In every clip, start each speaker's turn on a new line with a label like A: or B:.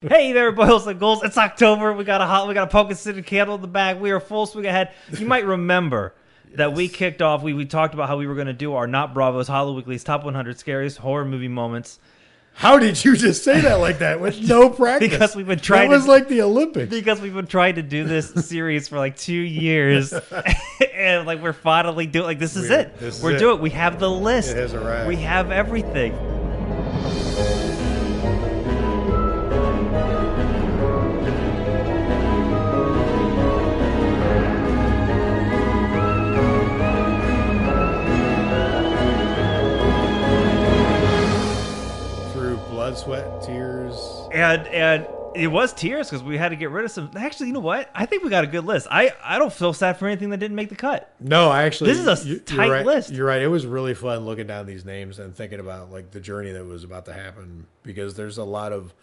A: Hey there, boils and ghouls. It's October. We got a pumpkin scented candle in the bag. We are full swing ahead. You might remember that we kicked off. We talked about how we were going to do our Not Bravos Halloweekly's top 100 scariest horror movie moments.
B: How did you just say that like that with no practice?
A: Because we've been trying.
B: That was like the Olympics.
A: Because we've been trying to do this series for like 2 years, and like we're finally doing. Like this is it. We're doing. We have the list.
B: It has arrived.
A: We have everything.
B: Blood, sweat, tears.
A: And it was tears because we had to get rid of some. Actually, you know what? I think we got a good list. I don't feel sad for anything that didn't make the cut.
B: No, actually,
A: this is a tight list.
B: You're right. It was really fun looking down these names and thinking about like the journey that was about to happen, because there's a lot of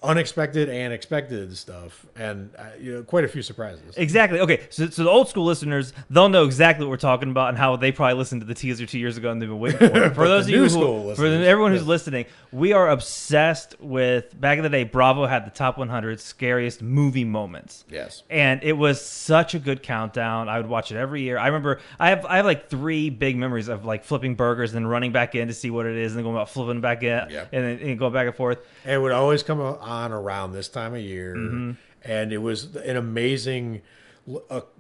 B: unexpected and expected stuff, and quite a few surprises.
A: Exactly. Okay, so the old school listeners, they'll know exactly what we're talking about and how they probably listened to the teaser 2 years ago and they've been waiting for it. For those of you for everyone who's listening, we are obsessed with, back in the day, Bravo had the top 100 scariest movie moments.
B: Yes, and
A: it was such a good countdown. I would watch it every year. I remember I have like 3 big memories of like flipping burgers and then running back in to see what it is and then going about flipping back in and then going back and forth.
B: And it would always come on around this time of year, and it was an amazing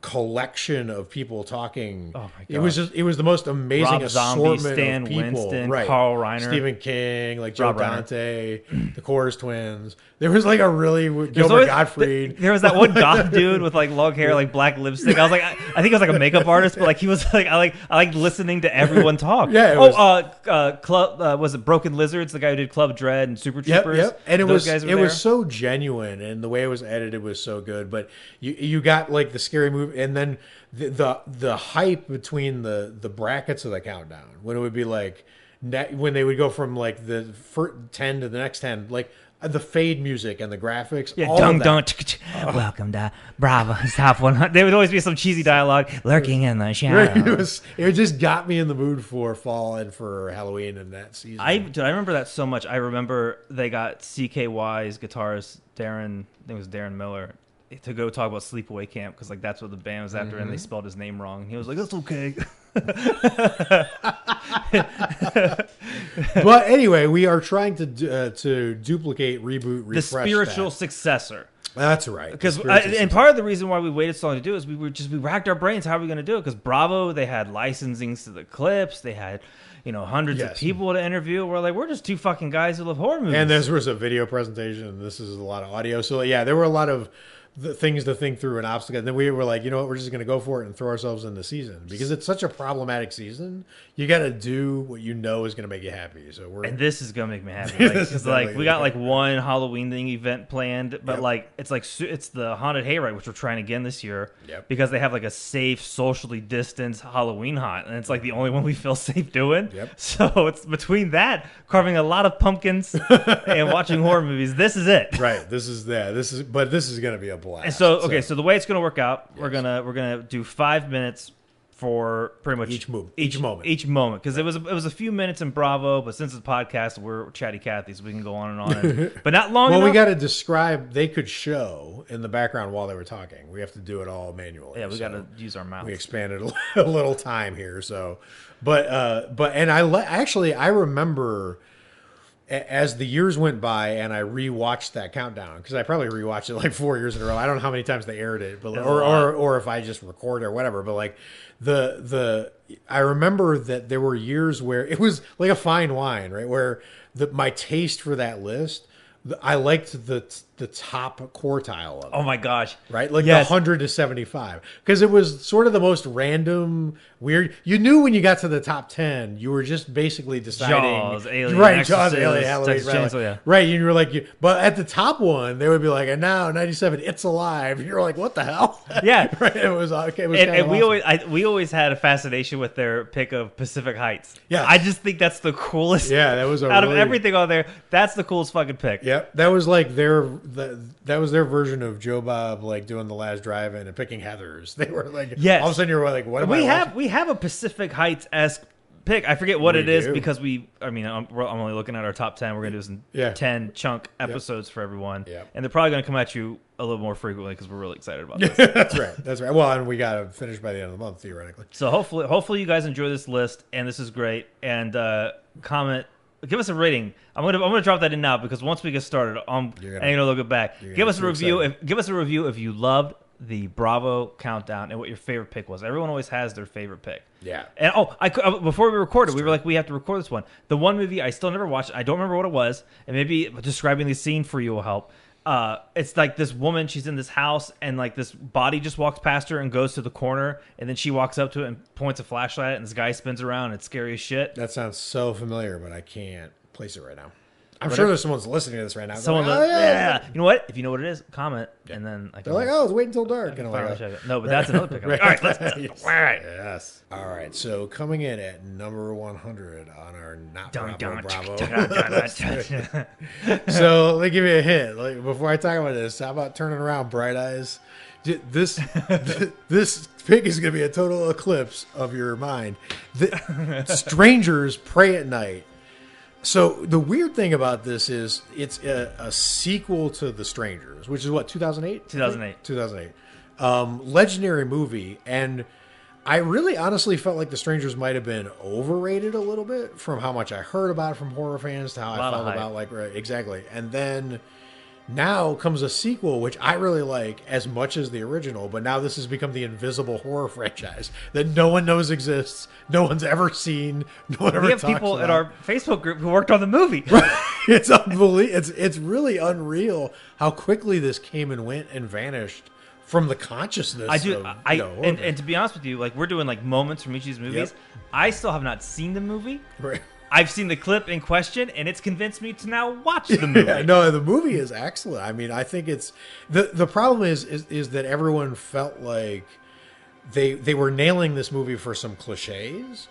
B: collection of people talking.
A: Oh my God.
B: It was the most amazing
A: Rob
B: assortment
A: Zombie, Stan
B: of people.
A: Winston,
B: right.
A: Carl Reiner,
B: Stephen King, like Joe
A: Rob
B: Dante, the Coors twins. There was like a really Gilbert Gottfried.
A: There was that one goth dude with like long hair, like black lipstick. I was like, I think he was like a makeup artist, but like he was like, I like listening to everyone talk.
B: Yeah.
A: Club was it Broken Lizards? The guy who did Club Dread and Super Troopers.
B: Yep. And it was so genuine, and the way it was edited was so good. But you got like the scary movie, and then the hype between the brackets of the countdown, when it would be like when they would go from like the first 10 to the next 10, like the fade music and the graphics.
A: Yeah, welcome to Bravo's top 100. There would always be some cheesy dialogue lurking in the shadows.
B: It just got me in the mood for fall and for Halloween and that season.
A: I remember that so much. I remember they got CKY's guitarist Darren, I think it was Darren Miller, to go talk about Sleepaway Camp, because like that's what the band was after, and they spelled his name wrong. He was like, "That's okay."
B: But anyway, we are trying to duplicate, reboot, refresh
A: the spiritual successor.
B: That's right.
A: And part of the reason why we waited so long to do it is we racked our brains. How are we going to do it? Because Bravo, they had licensings to the clips. They had hundreds of people to interview. We're just 2 fucking guys who love horror movies.
B: And there was a video presentation, and this is a lot of audio. So yeah, there were a lot of things to think through and obstacles. And then we were like, you know what, we're just going to go for it and throw ourselves in the season, because it's such a problematic season. You got to do what you know is going to make you happy. And
A: this is going to make me happy. Because we got like one Halloween thing event planned, but it's the Haunted Hayride, which we're trying again this year, because they have like a safe, socially distanced Halloween haunt, and it's like the only one we feel safe doing. So it's between that, carving a lot of pumpkins and watching horror movies. This is it.
B: Right. This is going to be a blast.
A: And so the way it's going to work out, we're gonna do 5 minutes for pretty much
B: each moment,
A: because it was a few minutes in Bravo, but since it's a podcast, we're chatty Cathy, so we can go on and on, but not long enough.
B: We got to describe. They could show in the background while they were talking. We have to do it all manually.
A: Yeah, we got to use our mouths.
B: We expanded a little time here, and I remember, as the years went by and I rewatched that countdown, because I probably rewatched it like 4 years in a row. I don't know how many times they aired it, but or if I just record or whatever. But like I remember that there were years where it was like a fine wine, right? Where my taste for that list, I liked the top quartile of it.
A: Oh my gosh.
B: Right? Like the 100 to 75. Because it was sort of the most random, weird. You knew when you got to the top 10, you were just basically deciding.
A: Jaws, Alien,
B: right, Jaws, Alien, Halloween. Right, and you were like, but at the top one, they would be like, and now 97, It's Alive. And you're like, what the hell?
A: Yeah.
B: Right, it was okay.
A: And we always had a fascination with their pick of Pacific Heights.
B: Yeah.
A: I just think that's the coolest.
B: Yeah, that was
A: out of everything on there, that's the coolest fucking pick.
B: Yep. That was like that was their version of Joe Bob, like doing the last drive-in and picking Heathers. They were like, all of a sudden you're like, what am I watching?
A: We have a Pacific Heights-esque pick. I forget what it is because I'm only looking at our top 10. We're going to do some 10 chunk episodes for everyone. Yep. And they're probably going to come at you a little more frequently because we're really excited about this.
B: That's right. Well, and we got to finish by the end of the month, theoretically.
A: So hopefully you guys enjoy this list, and this is great. And comment, give us a rating. I'm gonna drop that in now because once we get started, I'm gonna look it back. Give us a review. Give us a review if you loved the Bravo countdown and what your favorite pick was. Everyone always has their favorite pick.
B: Yeah.
A: And before we recorded, we were like, we have to record this one. The one movie I still never watched. I don't remember what it was, and maybe describing the scene for you will help. It's like this woman, she's in this house, and like this body just walks past her and goes to the corner, and then she walks up to it and points a flashlight at it, and this guy spins around, and it's scary as shit.
B: That sounds so familiar, but I can't place it right now. I'm sure there's someone's listening to this right now.
A: Someone, yeah. You know what? If you know what it is, comment, and then I can.
B: They're like, "Oh, it's wait until dark."
A: And finally check it. No, but that's another pick. Right. All right, let's.
B: Yes.
A: All right.
B: Yes. All right. So coming in at number 100 on our not Bravo. So let me give you a hint. Like before I talk about this, how about turning around, Bright Eyes? This pick is going to be a total eclipse of your mind. Strangers Pray at Night. So the weird thing about this is it's a sequel to The Strangers, which is what, 2008? 2008. Legendary movie. And I really honestly felt like The Strangers might have been overrated a little bit from how much I heard about it from horror fans to how I felt about exactly. And then now comes a sequel, which I really like as much as the original, but now this has become the invisible horror franchise that no one knows exists, no one's ever seen, no one ever talks about.
A: We have people in our Facebook group who worked on the movie.
B: It's unbelievable. It's really unreal how quickly this came and went and vanished from the consciousness.
A: And to be honest with you, like we're doing like moments from each of these movies. Yep. I still have not seen the movie.
B: Right.
A: I've seen the clip in question, and it's convinced me to now watch the movie.
B: Yeah, no, the movie is excellent. I mean, I think it's the problem is that everyone felt like they were nailing this movie for some cliches,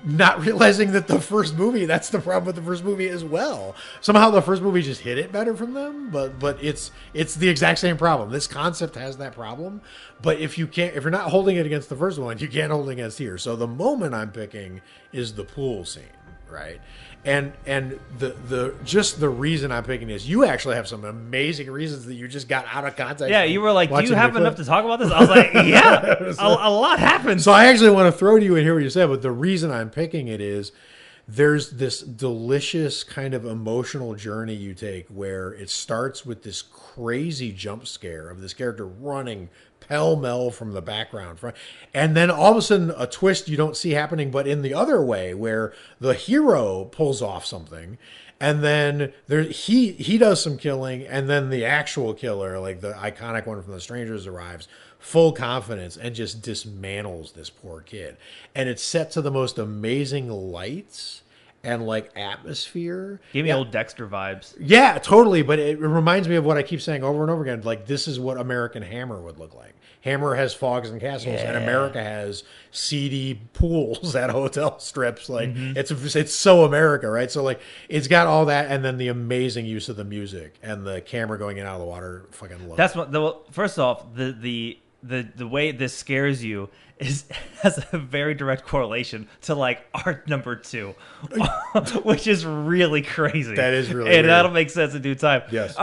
B: not realizing that the first movie, that's the problem with the first movie as well. Somehow the first movie just hit it better from them, but it's the exact same problem. This concept has that problem, but if you're not holding it against the first one, you can't hold it against here. So the moment I'm picking is the pool scene. Right. And the reason I'm picking this, you actually have some amazing reasons that you just got out of context.
A: Yeah, you were like, do you have enough to talk about this? I was like, yeah, a lot happened.
B: So I actually want to throw to you and hear what you said, but the reason I'm picking it is there's this delicious kind of emotional journey you take where it starts with this crazy jump scare of this character running pell-mell from the background. And then all of a sudden a twist you don't see happening, but in the other way where the hero pulls off something and then he does some killing and then the actual killer, like the iconic one from The Strangers, arrives full confidence and just dismantles this poor kid. And it's set to the most amazing lights and like atmosphere.
A: Gave me old Dexter vibes.
B: Yeah, totally. But it reminds me of what I keep saying over and over again. Like, this is what American Hammer would look like. Hammer has fogs and castles, and America has seedy pools at hotel strips. Like, it's so America, right? So like, it's got all that, and then the amazing use of the music and the camera going in and out of the water. Fucking love.
A: That's what. First off, the way this scares you has a very direct correlation to like our number 2, which is really crazy.
B: That is really
A: and
B: weird.
A: That'll make sense in due time.
B: Yes.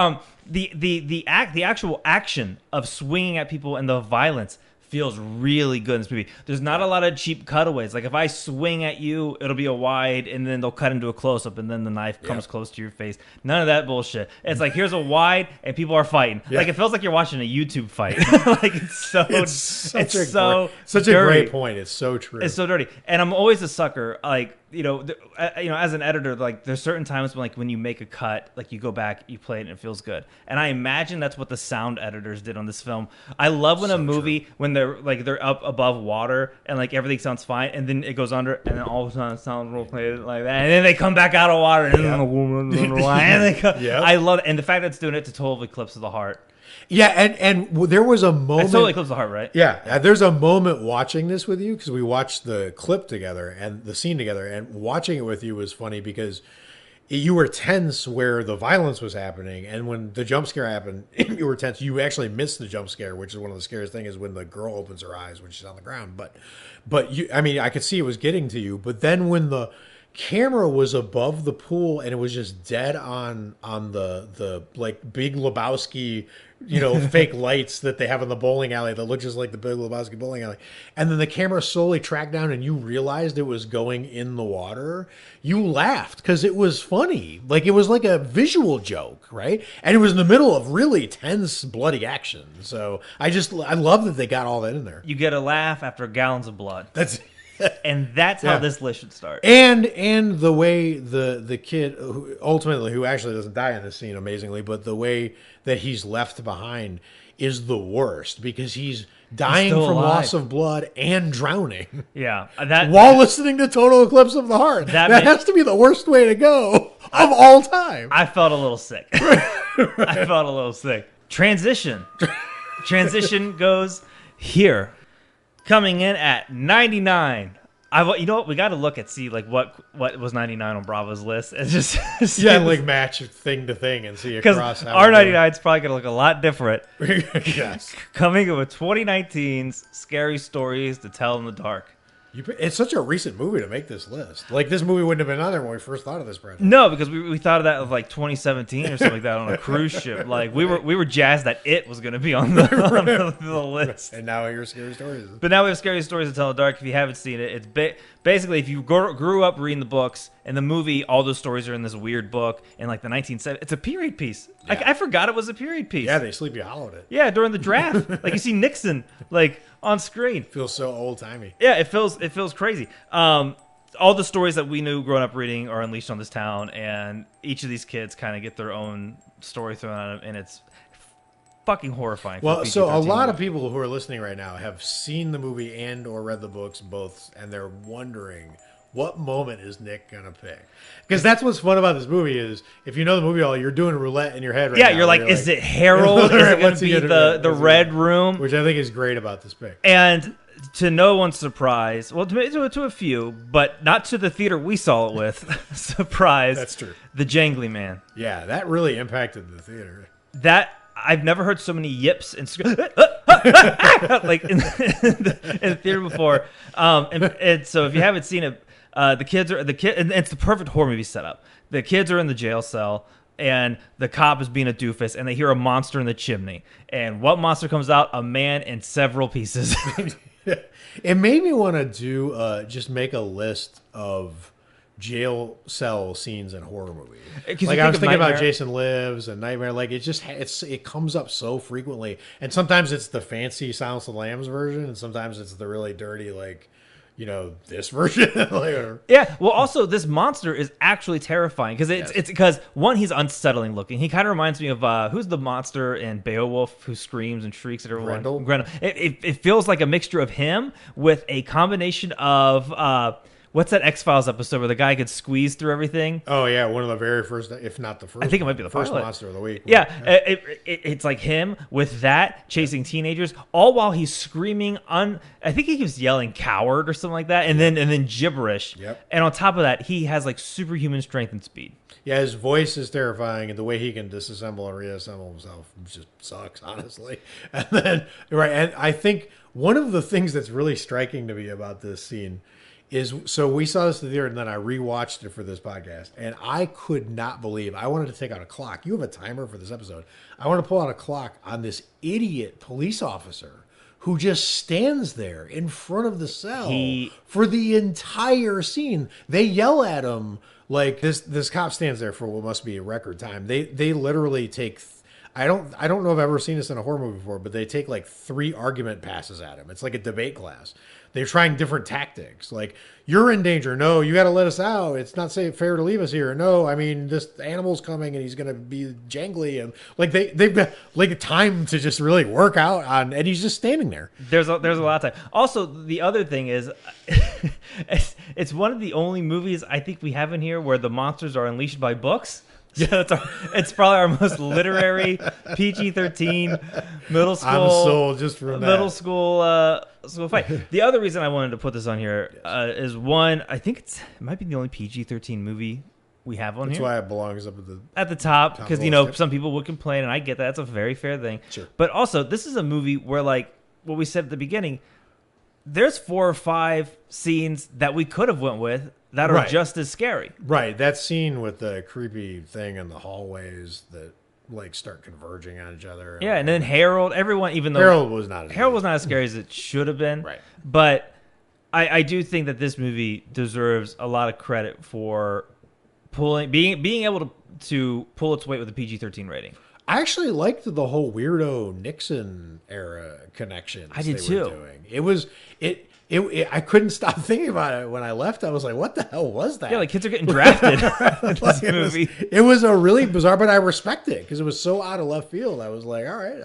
A: The actual action of swinging at people and the violence feels really good in this movie. There's not a lot of cheap cutaways. Like if I swing at you, it'll be a wide, and then they'll cut into a close up, and then the knife comes close to your face. None of that bullshit. It's like here's a wide, and people are fighting. Yeah. Like it feels like you're watching a YouTube fight. Like it's such a
B: great point. It's so true.
A: It's so dirty, and I'm always a sucker. Like as an editor, like there's certain times when you make a cut, like you go back, you play it, and it feels good. And I imagine that's what the sound editors did on this film. I love when a movie when they're up above water and like everything sounds fine, and then it goes under, and then all of a sudden it sounds real clear like that, and then they come back out of water, and then the woman and they come. I love it, and the fact that it's doing it to totally eclipse the heart.
B: Yeah, and there was a moment.
A: It's totally eclipse the heart, right?
B: Yeah, there's a moment watching this with you because we watched the clip together and the scene together, and watching it with you was funny because you were tense where the violence was happening, and when the jump scare happened, you were tense. You actually missed the jump scare, which is one of the scariest things, is when the girl opens her eyes when she's on the ground. But you, I mean, I could see it was getting to you. But then when the camera was above the pool and it was just dead on the like Big Lebowski, fake lights that they have in the bowling alley that look just like the Big Lebowski bowling alley, and then the camera slowly tracked down and you realized it was going in the water, you laughed because it was funny. Like, it was like a visual joke, right? And it was in the middle of really tense, bloody action. So I love that they got all that in there.
A: You get a laugh after gallons of blood.
B: That's
A: and that's how this list should start.
B: And the way the kid who actually doesn't die in this scene, amazingly, but the way that he's left behind is the worst, because he's dying from loss of blood and drowning.
A: Yeah,
B: while listening to Total Eclipse of the Heart. That has to be the worst way to go of all time.
A: I felt a little sick. I felt a little sick. Transition goes here. Coming in at 99. You know what? We got to look at what was 99 on Bravo's list. It's just
B: like match thing to thing and see across.
A: Because our 99 is probably going to look a lot different.
B: Yes.
A: Coming in with 2019's Scary Stories to Tell in the Dark.
B: It's such a recent movie to make this list. Like, this movie wouldn't have been on there when we first thought of this project.
A: No, because we thought of that of like 2017 or something like that on a cruise ship. Like, we were jazzed that it was going to be on the list.
B: And now here's Scary Stories.
A: But now we have Scary Stories to Tell in the Dark. If you haven't seen it, it's basically if you grew up reading the books, and the movie, all those stories are in this weird book in like the 1970s. It's a period piece. Yeah. I forgot it was a period piece.
B: Yeah, they Sleepy Hollowed it.
A: Yeah, during the draft. Like, you see Nixon like on screen.
B: Feels so old timey.
A: Yeah, it feels crazy. All the stories that we knew growing up reading are unleashed on this town, and each of these kids kind of get their own story thrown at them, and it's fucking horrifying.
B: Well, so a lot of people who are listening right now have seen the movie and or read the books both, and they're wondering, what moment is Nick gonna pick? Because that's what's fun about this movie is, if you know the movie all, you're doing roulette in your head right now.
A: Yeah, you're like, is it Harold? Is it going to be the Red Room?
B: Which I think is great about this pick.
A: And to no one's surprise, well, to a few, but not to the theater we saw it with, surprise.
B: That's true.
A: The Jangly Man.
B: Yeah, that really impacted the theater.
A: I've never heard so many yips and like in the theater before. And so if you haven't seen it, and it's the perfect horror movie setup. The kids are in the jail cell, and the cop is being a doofus, and they hear a monster in the chimney. And what monster comes out? A man in several pieces.
B: It made me want to do just make a list of jail cell scenes in horror movies. Like, I was thinking about Jason Lives and Nightmare. Like, it comes up so frequently, and sometimes it's the fancy Silence of the Lambs version, and sometimes it's the really dirty, like, this version.
A: Yeah. Well, also this monster is actually terrifying because it's because, one, he's unsettling looking. He kind of reminds me of who's the monster in Beowulf who screams and shrieks at everyone? Grendel. It feels like a mixture of him with a combination of what's that X-Files episode where the guy could squeeze through everything?
B: Oh, yeah. One of the very first, if not the first.
A: I think it might be the
B: first
A: pilot.
B: monster of the week.
A: Yeah. It's like him with that, chasing teenagers, all while he's screaming. I think he keeps yelling coward or something like that, and then gibberish.
B: Yep.
A: And on top of that, he has like superhuman strength and speed.
B: Yeah, his voice is terrifying, and the way he can disassemble and reassemble himself just sucks, honestly. And I think one of the things that's really striking to me about this scene is, so we saw this in the theater, and then I rewatched it for this podcast, and I could not believe, I wanted to take out a clock. You have a timer for this episode. I want to pull out a clock on this idiot police officer who just stands there in front of the cell for the entire scene. They yell at him, like, this cop stands there for what must be a record time. They literally take, I don't know if I've ever seen this in a horror movie before, but they take like 3 argument passes at him. It's like a debate class. They're trying different tactics. Like, you're in danger. No, you got to let us out. It's not fair to leave us here. No, I mean, this animal's coming and he's going to be jangly. And like, they've got like time to just really work out on, and he's just standing there. There's a
A: lot of time. Also, the other thing is, it's one of the only movies I think we have in here where the monsters are unleashed by books. Yeah, it's probably our most literary PG-13 middle school.
B: I'm sold just for that.
A: Middle school fight. The other reason I wanted to put this on here is, one, I think it might be the only PG-13 movie we have one
B: That's
A: here.
B: why it belongs up
A: at the top because
B: list.
A: some people would complain, and I get that. That's a very fair thing.
B: Sure.
A: But also, this is a movie where, like what we said at the beginning, there's 4 or 5 scenes that we could have went with that are just as scary.
B: Right. That scene with the creepy thing in the hallways that like start converging on each other.
A: Yeah, and then Harold, everyone, even though
B: Harold was not
A: as scary as it should have been.
B: Right.
A: But I do think that this movie deserves a lot of credit for being able to pull its weight with a PG-13 rating.
B: I actually liked the whole weirdo Nixon era connection.
A: I did too.
B: It was I couldn't stop thinking about it when I left. I was like, "What the hell was that?"
A: Yeah, like kids are getting drafted in this movie.
B: It was a really bizarre, but I respect it because it was so out of left field. I was like, "All right,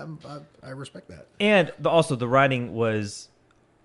B: I respect that."
A: And also the writing was.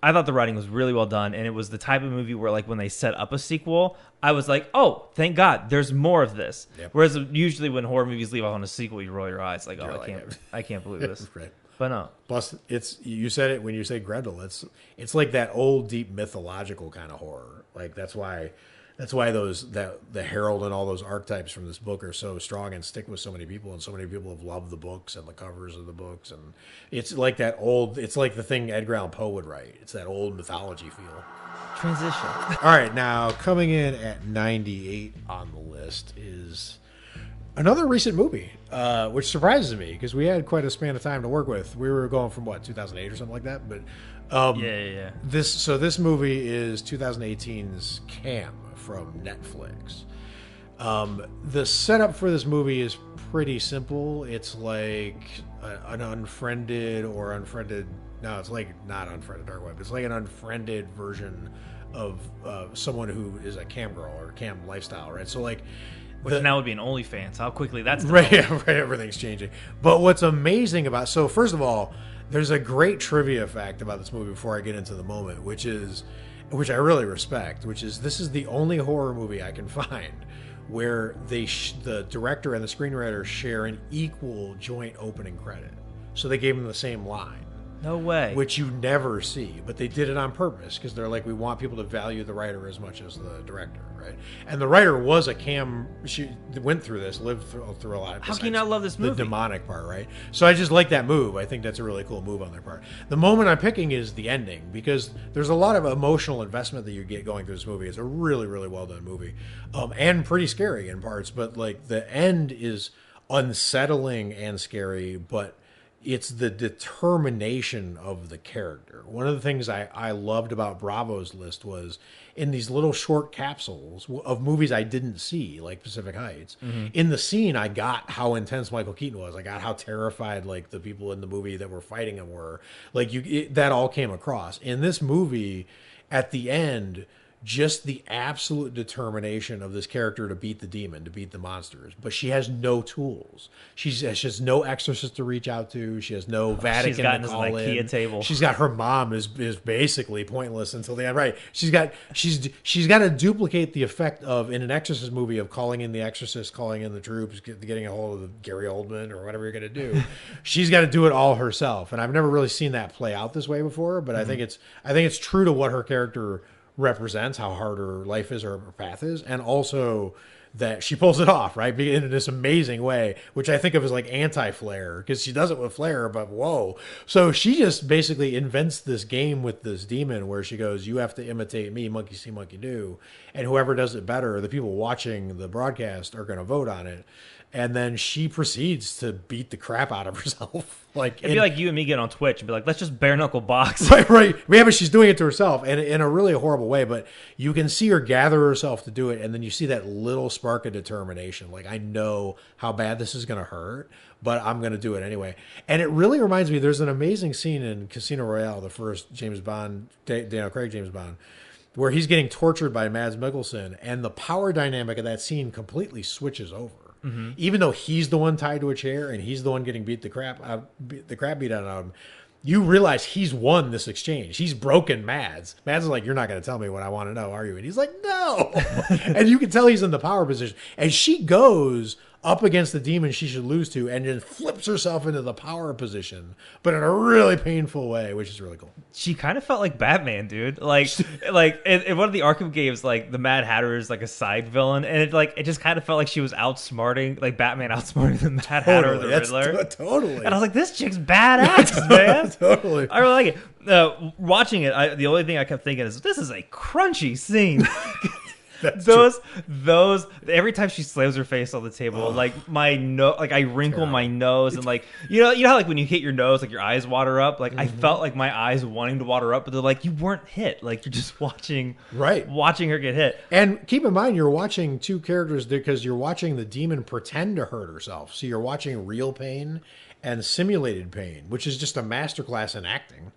A: I thought the writing was really well done, and it was the type of movie where, like, when they set up a sequel, I was like, "Oh, thank God, there's more of this."
B: Yep.
A: Whereas usually when horror movies leave off on a sequel, you roll your eyes, like, "Oh, I can't believe this."
B: Right.
A: But no.
B: Plus, you said it when you say Grendel. It's like that old, deep mythological kind of horror. Like that's why the Herald and all those archetypes from this book are so strong and stick with so many people, and so many people have loved the books and the covers of the books, and it's like that old. It's like the thing Edgar Allan Poe would write. It's that old mythology feel.
A: Transition.
B: All right, now coming in at 98 on the list is another recent movie, which surprises me because we had quite a span of time to work with. We were going from 2008 or something like that, but
A: yeah.
B: This movie is 2018's Cam from Netflix. The setup for this movie is pretty simple. It's like an unfriended or unfriended. No, it's like not unfriended dark web. It's like an unfriended version of someone who is a cam girl or cam lifestyle, right? So like.
A: Which now would be an OnlyFans. How quickly that's
B: right. Everything's changing. But what's amazing about first of all, there's a great trivia fact about this movie before I get into the moment, which I really respect. Which is this is the only horror movie I can find where the director and the screenwriter share an equal joint opening credit. So they gave them the same line.
A: No way.
B: Which you never see, but they did it on purpose because they're like, we want people to value the writer as much as the director, right? And the writer was a cam. She went through this, lived through a lot.
A: How can you not love this movie?
B: The demonic part, right? So I just like that move. I think that's a really cool move on their part. The moment I'm picking is the ending because there's a lot of emotional investment that you get going through this movie. It's a really, really well done movie, and pretty scary in parts. But like the end is unsettling and scary, but it's the determination of the character. One of the things I loved about Bravo's list was in these little short capsules of movies I didn't see, like Pacific Heights. Mm-hmm. In the scene, I got how intense Michael Keaton was. I got how terrified like the people in the movie that were fighting him were. Like that all came across. In this movie, at the end, just the absolute determination of this character to beat the demon, to beat the monsters. But she has no tools. She has no exorcist to reach out to. She has no Vatican to call in. She's gotten an IKEA table. She's got her mom is basically pointless until the end. Right. She's got to duplicate the effect of in an exorcist movie of calling in the exorcist, calling in the troops, getting a hold of Gary Oldman or whatever you're going to do. She's got to do it all herself. And I've never really seen that play out this way before. But mm-hmm. I think it's true to what her character represents, how hard her life is or her path is, and also that she pulls it off, right? In this amazing way, which I think of as like anti-Flair, because she does it with Flair, but whoa. So she just basically invents this game with this demon where she goes, you have to imitate me, monkey see, monkey do. And whoever does it better, the people watching the broadcast are going to vote on it. And then she proceeds to beat the crap out of herself. It'd
A: be like you and me get on Twitch and be like, let's just bare knuckle box.
B: Right. Yeah, but she's doing it to herself and in a really horrible way. But you can see her gather herself to do it. And then you see that little spark of determination. Like, I know how bad this is going to hurt, but I'm going to do it anyway. And it really reminds me, there's an amazing scene in Casino Royale, the first James Bond, Daniel Craig James Bond, where he's getting tortured by Mads Mikkelsen. And the power dynamic of that scene completely switches over. Mm-hmm. Even though he's the one tied to a chair and he's the one getting the crap beat out of him, you realize he's won this exchange. He's broken Mads. Mads is like, you're not going to tell me what I want to know, are you? And he's like, no. And you can tell he's in the power position. And she goes up against the demon she should lose to, and then flips herself into the power position, but in a really painful way, which is really cool.
A: She kind of felt like Batman, dude. Like in one of the Arkham games, like the Mad Hatter is like a side villain, and it just kind of felt like she was outsmarting, like Batman outsmarting the Mad Hatter or the Riddler.
B: Totally.
A: And I was like, this chick's badass, man.
B: Totally.
A: I really like it. Watching it, the only thing I kept thinking is, this is a crunchy scene. Those every time she slams her face on the table, like I wrinkle my nose, and like you know how like when you hit your nose, like your eyes water up. Like I felt like my eyes wanting to water up, but they're like, you weren't hit. Like you're just watching her get hit.
B: And keep in mind, you're watching two characters because you're watching the demon pretend to hurt herself. So you're watching real pain and simulated pain, which is just a masterclass in acting.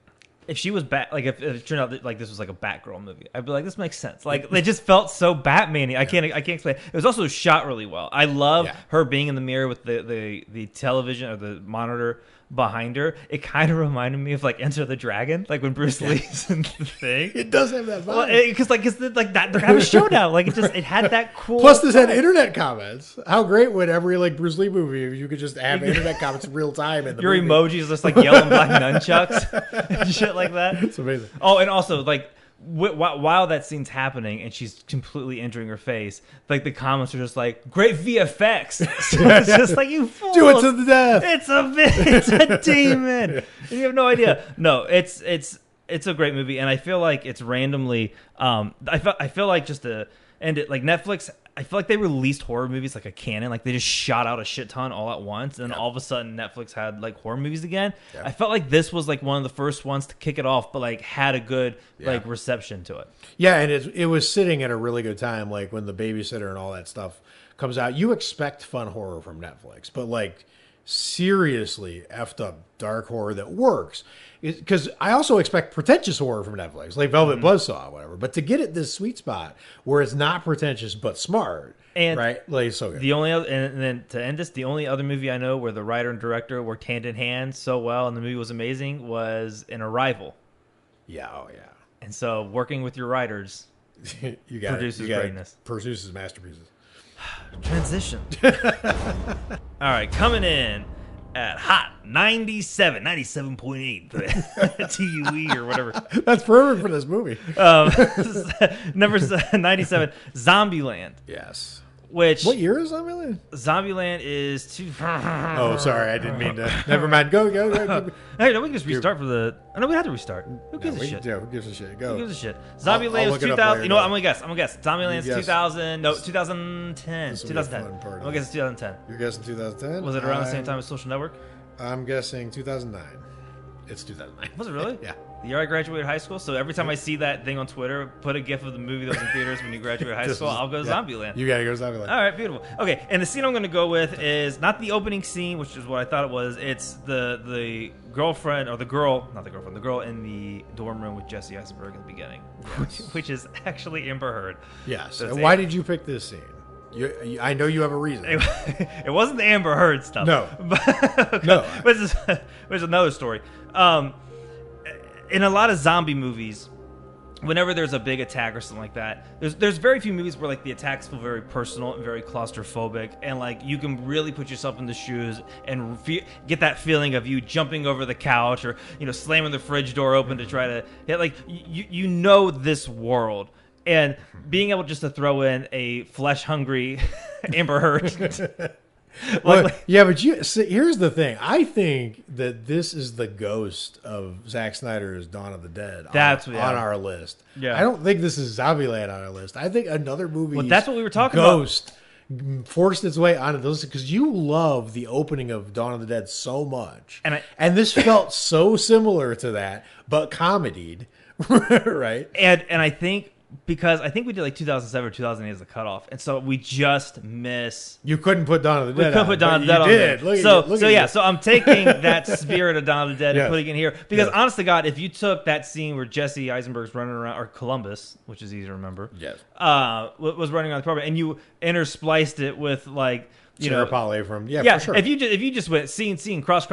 A: If she was like if it turned out that like this was like a Batgirl movie, I'd be like, this makes sense. Like it just felt so Batman-y. I can't explain. It was also shot really well. I love her being in the mirror with the television or the monitor behind her. It kind of reminded me of like Enter the Dragon, like when Bruce Lee's in the thing.
B: It does have that vibe.
A: Because like that they're having a showdown. Like it had that cool.
B: Plus, this had internet comments. How great would every like Bruce Lee movie you could just have internet comments in real time in the
A: your
B: movie.
A: Emojis just like yelling black nunchucks and shit like that.
B: It's amazing.
A: Oh, and also like. While that scene's happening and she's completely injuring her face, like the comments are just like, great VFX. So it's just like, you fools.
B: Do it to the death.
A: It's a demon. And you have no idea. No, it's a great movie, and I feel like it's randomly. I feel like just to end it, like Netflix. I feel like they released horror movies like a canon, like they just shot out a shit ton all at once, and then all of a sudden Netflix had like horror movies again. Yep. I felt like this was like one of the first ones to kick it off, but like had a good like reception to it.
B: Yeah, and it was sitting at a really good time, like when The Babysitter and all that stuff comes out. You expect fun horror from Netflix, but like seriously effed up dark horror that works. Because I also expect pretentious horror from Netflix, like Velvet Buzzsaw or whatever. But to get it this sweet spot where it's not pretentious but smart,
A: and
B: right? Like so good.
A: The only other, and then to end this, the only other movie I know where the writer and director worked hand in hand so well, and the movie was amazing, was in Arrival.
B: Yeah, oh yeah.
A: And so working with your writers produces greatness.
B: Produces masterpieces.
A: Transition. All right, coming in at hot 97.8 TUE or whatever.
B: That's perfect for this movie.
A: Number 97, Zombieland.
B: Yes.
A: Which
B: what year is Zombieland?
A: Zombieland is
B: Oh, sorry, I didn't mean to. Never mind. Go.
A: Hey, no, we can just restart for the. No, we have to restart. Who gives a shit?
B: Yeah, who gives a shit? Go.
A: Who gives a shit? Zombieland was 2000. You know what? I'm gonna guess. Zombieland's 2000. No, 2010. 2010. I'm gonna guess it's 2010.
B: You're guessing 2010?
A: Was it around the same time as Social Network?
B: I'm guessing 2009. It's 2009.
A: Was it really?
B: Yeah.
A: The year I graduated high school. So every time I see that thing on Twitter, put a gif of the movie that was in theaters when you graduated high school, I'll go Zombieland.
B: You gotta go Zombieland.
A: All right, beautiful. Okay, and the scene I'm going to go with is not the opening scene, which is what I thought it was. It's the girlfriend, or the girl, not the girlfriend, the girl in the dorm room with Jesse Eisenberg in the beginning, which is actually Amber Heard.
B: Yes. So and why did you pick this scene? I know you have a reason.
A: It wasn't the Amber Heard stuff.
B: No.
A: No. But it's another story. In a lot of zombie movies, whenever there's a big attack or something like that, there's very few movies where like the attacks feel very personal and very claustrophobic, and like you can really put yourself in the shoes and get that feeling of you jumping over the couch or slamming the fridge door open to try to hit, like you know this world. And being able just to throw in a flesh-hungry Amber Heard.
B: Yeah, but here's the thing. I think that this is the ghost of Zack Snyder's Dawn of the Dead on our list.
A: Yeah.
B: I don't think this is Zombieland on our list. I think another movie.
A: Well, that's what we were talking
B: about. Forced its way onto those because you love the opening of Dawn of the Dead so much, and this felt so similar to that, but comedied, right?
A: And I think. Because I think we did like 2007 or 2008 as the cutoff, and so we just miss.
B: You couldn't put Dawn of the Dead.
A: We couldn't put Dawn of the Dead on there. So I'm taking that spirit of Dawn of the Dead and putting it here because, honest to God, if you took that scene where Jesse Eisenberg's running around, or Columbus, which is easy to remember, was running around the program, and you interspliced it with like.
B: Sarah Polley from for sure.
A: If you just went scene cross,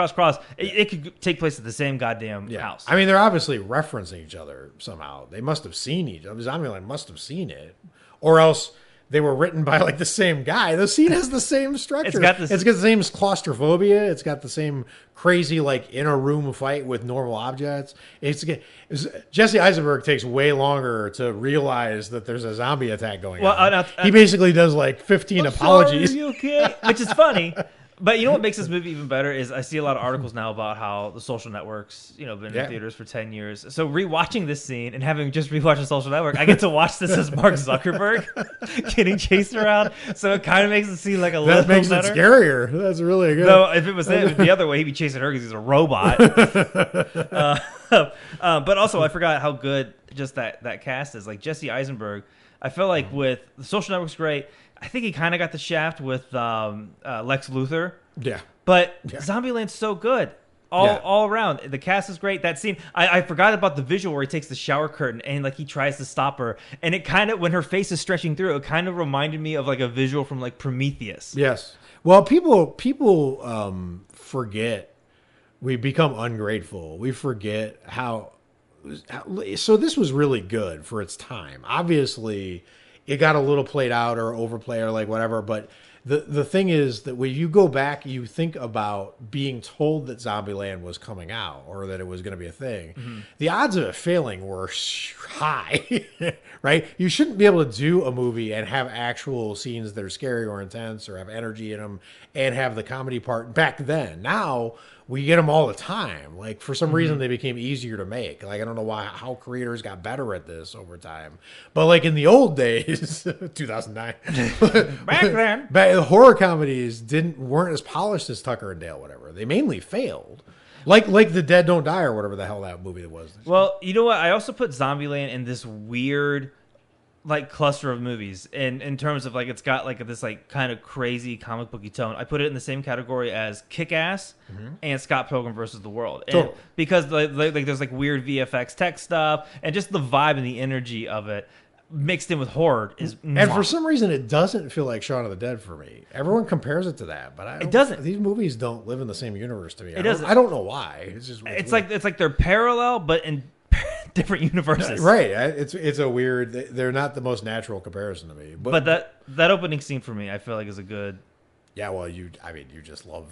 A: it could take place at the same goddamn house.
B: I mean, they're obviously referencing each other somehow. They must have seen each other. Zombieland must have seen it, or else they were written by like the same guy. The scene has the same structure.
A: It's got the
B: same claustrophobia. It's got the same crazy like in a room fight with normal objects. Jesse Eisenberg takes way longer to realize that there's a zombie attack going on. He basically does like 15 apologies.
A: Sorry, are you okay? Which is funny. But you know what makes this movie even better is I see a lot of articles now about how The Social Network's, been in theaters for 10 years. So rewatching this scene and having just rewatched The Social Network, I get to watch this as Mark Zuckerberg getting chased around. So it kind of makes it seem like a little better.
B: That makes it scarier. That's really good.
A: No, if it was the other way, he'd be chasing her because he's a robot. But also, I forgot how good just that cast is. Like Jesse Eisenberg, I feel like with The Social Network's great. I think he kind of got the shaft with Lex Luthor.
B: Yeah.
A: But Zombieland's so good. All around. The cast is great. That scene, I forgot about the visual where he takes the shower curtain and like he tries to stop her. And it kind of, when her face is stretching through, it kind of reminded me of like a visual from like Prometheus.
B: Yes. Well, people forget. We become ungrateful. We forget how. So this was really good for its time. Obviously, it got a little played out or overplayed or like whatever. But the thing is that when you go back, you think about being told that Zombieland was coming out or that it was going to be a thing. Mm-hmm. The odds of it failing were high, right? You shouldn't be able to do a movie and have actual scenes that are scary or intense or have energy in them and have the comedy part back then. Now we get them all the time. Like for some reason they became easier to make. Like I don't know how creators got better at this over time. But like in the old days, 2009, back then, the horror comedies weren't as polished as Tucker and Dale, whatever. They mainly failed. Like The Dead Don't Die or whatever the hell that movie was.
A: Well, you know what? I also put Zombieland in this weird like cluster of movies in terms of like it's got like this like kind of crazy comic booky tone. I put it in the same category as Kick-Ass and Scott Pilgrim versus the World. And because like there's like weird VFX tech stuff and just the vibe and the energy of it mixed in with horror is
B: and for some reason it doesn't feel like Shaun of the Dead for me. Everyone compares it to that, but
A: it doesn't.
B: These movies don't live in the same universe to me.
A: It doesn't.
B: I don't know why. It's
A: like they're parallel but in different universes.
B: Right. It's a weird. They're not the most natural comparison to me.
A: But that opening scene for me, I feel like is a good.
B: Yeah. Well, you just love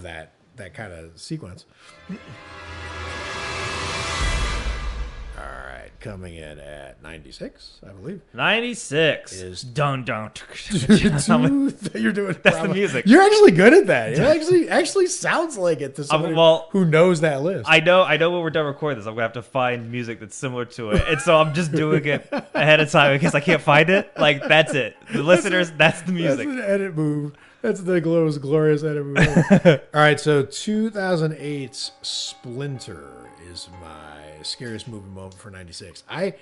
B: that kind of sequence. All right, coming in at 96, I believe.
A: 96
B: is
A: dun dun.
B: You're doing.
A: That's the music.
B: You're actually good at that. It actually sounds like it to somebody who knows that list.
A: I know. When we're done recording this, I'm gonna have to find music that's similar to it, and so I'm just doing it ahead of time in case I can't find it. Like that's it. The listeners, that's the music.
B: That's an edit move. That's the most glorious edit move. All right, so 2008's Splinter is my scariest movie moment for 96. I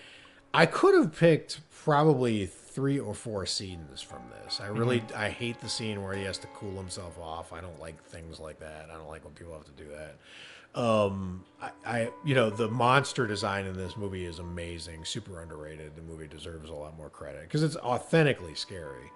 B: could have picked probably 3 or 4 scenes from this. I hate the scene where he has to cool himself off. I don't like things like that. I don't like when people have to do that. The monster design in this movie is amazing, super underrated. The movie deserves a lot more credit because it's authentically scary.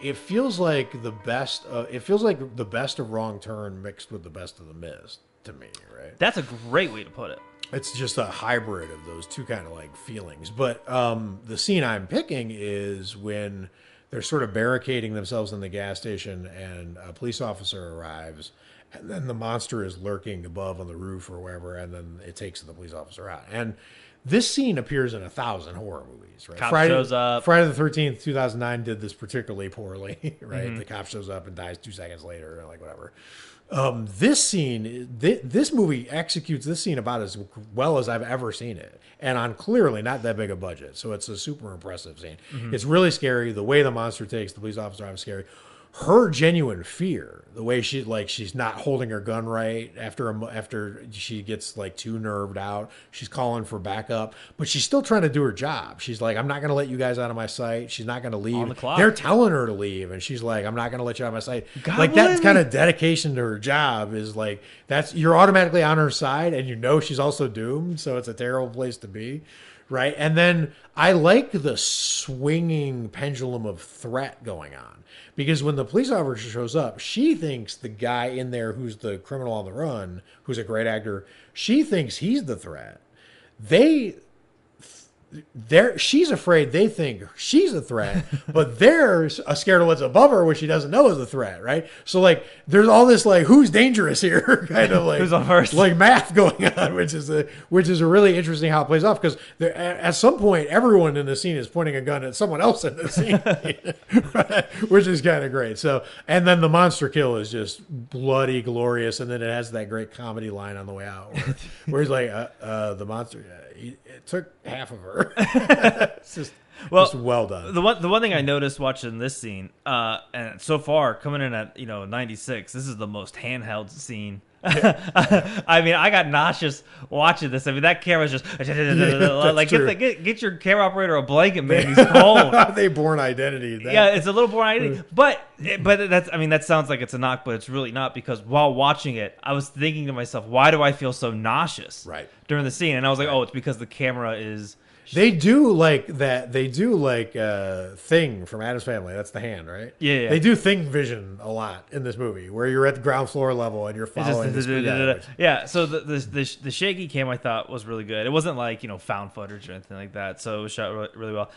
B: It feels like the best. It feels like the best of Wrong Turn mixed with the best of The Mist to me. Right?
A: That's a great way to put it.
B: It's just a hybrid of those two kind of like feelings. But the scene I'm picking is when they're sort of barricading themselves in the gas station and a police officer arrives and then the monster is lurking above on the roof or wherever and then it takes the police officer out. And this scene appears in 1,000 horror movies, right?
A: Cop shows up.
B: Friday the 13th, 2009 did this particularly poorly, right? Mm-hmm. The cop shows up and dies 2 seconds later and like whatever. This movie executes this scene about as well as I've ever seen it, and on clearly not that big a budget. So it's a super impressive scene. Mm-hmm. It's really scary. The way the monster takes the police officer out is scary. Her genuine fear, the way she's not holding her gun right after she gets like too nerved out. She's calling for backup, but she's still trying to do her job. She's like, I'm not going to let you guys out of my sight. She's not going to leave.
A: On the clock.
B: They're telling her to leave, and she's like, I'm not going to let you out of my sight.
A: God,
B: like that kind of dedication to her job is like you're automatically on her side, and you know she's also doomed. So it's a terrible place to be. Right. And then I like the swinging pendulum of threat going on because when the police officer shows up, she thinks the guy in there who's the criminal on the run, who's a great actor, she thinks he's the threat. They she's afraid they think she's a threat, but they're scared of what's above her, which she doesn't know is a threat, right? So like there's all this like who's dangerous here kind of like
A: who's on first,
B: like math going on, which is a really interesting how it plays off, because at some point everyone in the scene is pointing a gun at someone else in the scene, right? Which is kind of great. So, and then the monster kill is just bloody glorious, and then it has that great comedy line on the way out where he's like the monster, it took half of her. It's just well done.
A: The one thing I noticed watching this scene, and so far coming in at 96, this is the most handheld scene. I mean, I got nauseous watching this. I mean, that camera's just like get your camera operator a blanket, man. He's cold.
B: They Born Identity.
A: Yeah, it's a little Born Identity, but that sounds like it's a knock, but it's really not, because while watching it, I was thinking to myself, why do I feel so nauseous during the scene? And I was like, oh, it's because the camera is.
B: They do like that. They do like Thing from Addams Family. That's the hand, right?
A: Yeah.
B: They do Thing vision a lot in this movie, where you're at the ground floor level and you're following this.
A: Yeah. So the shaky cam I thought was really good. It wasn't like found footage or anything like that. So it was shot really, really well.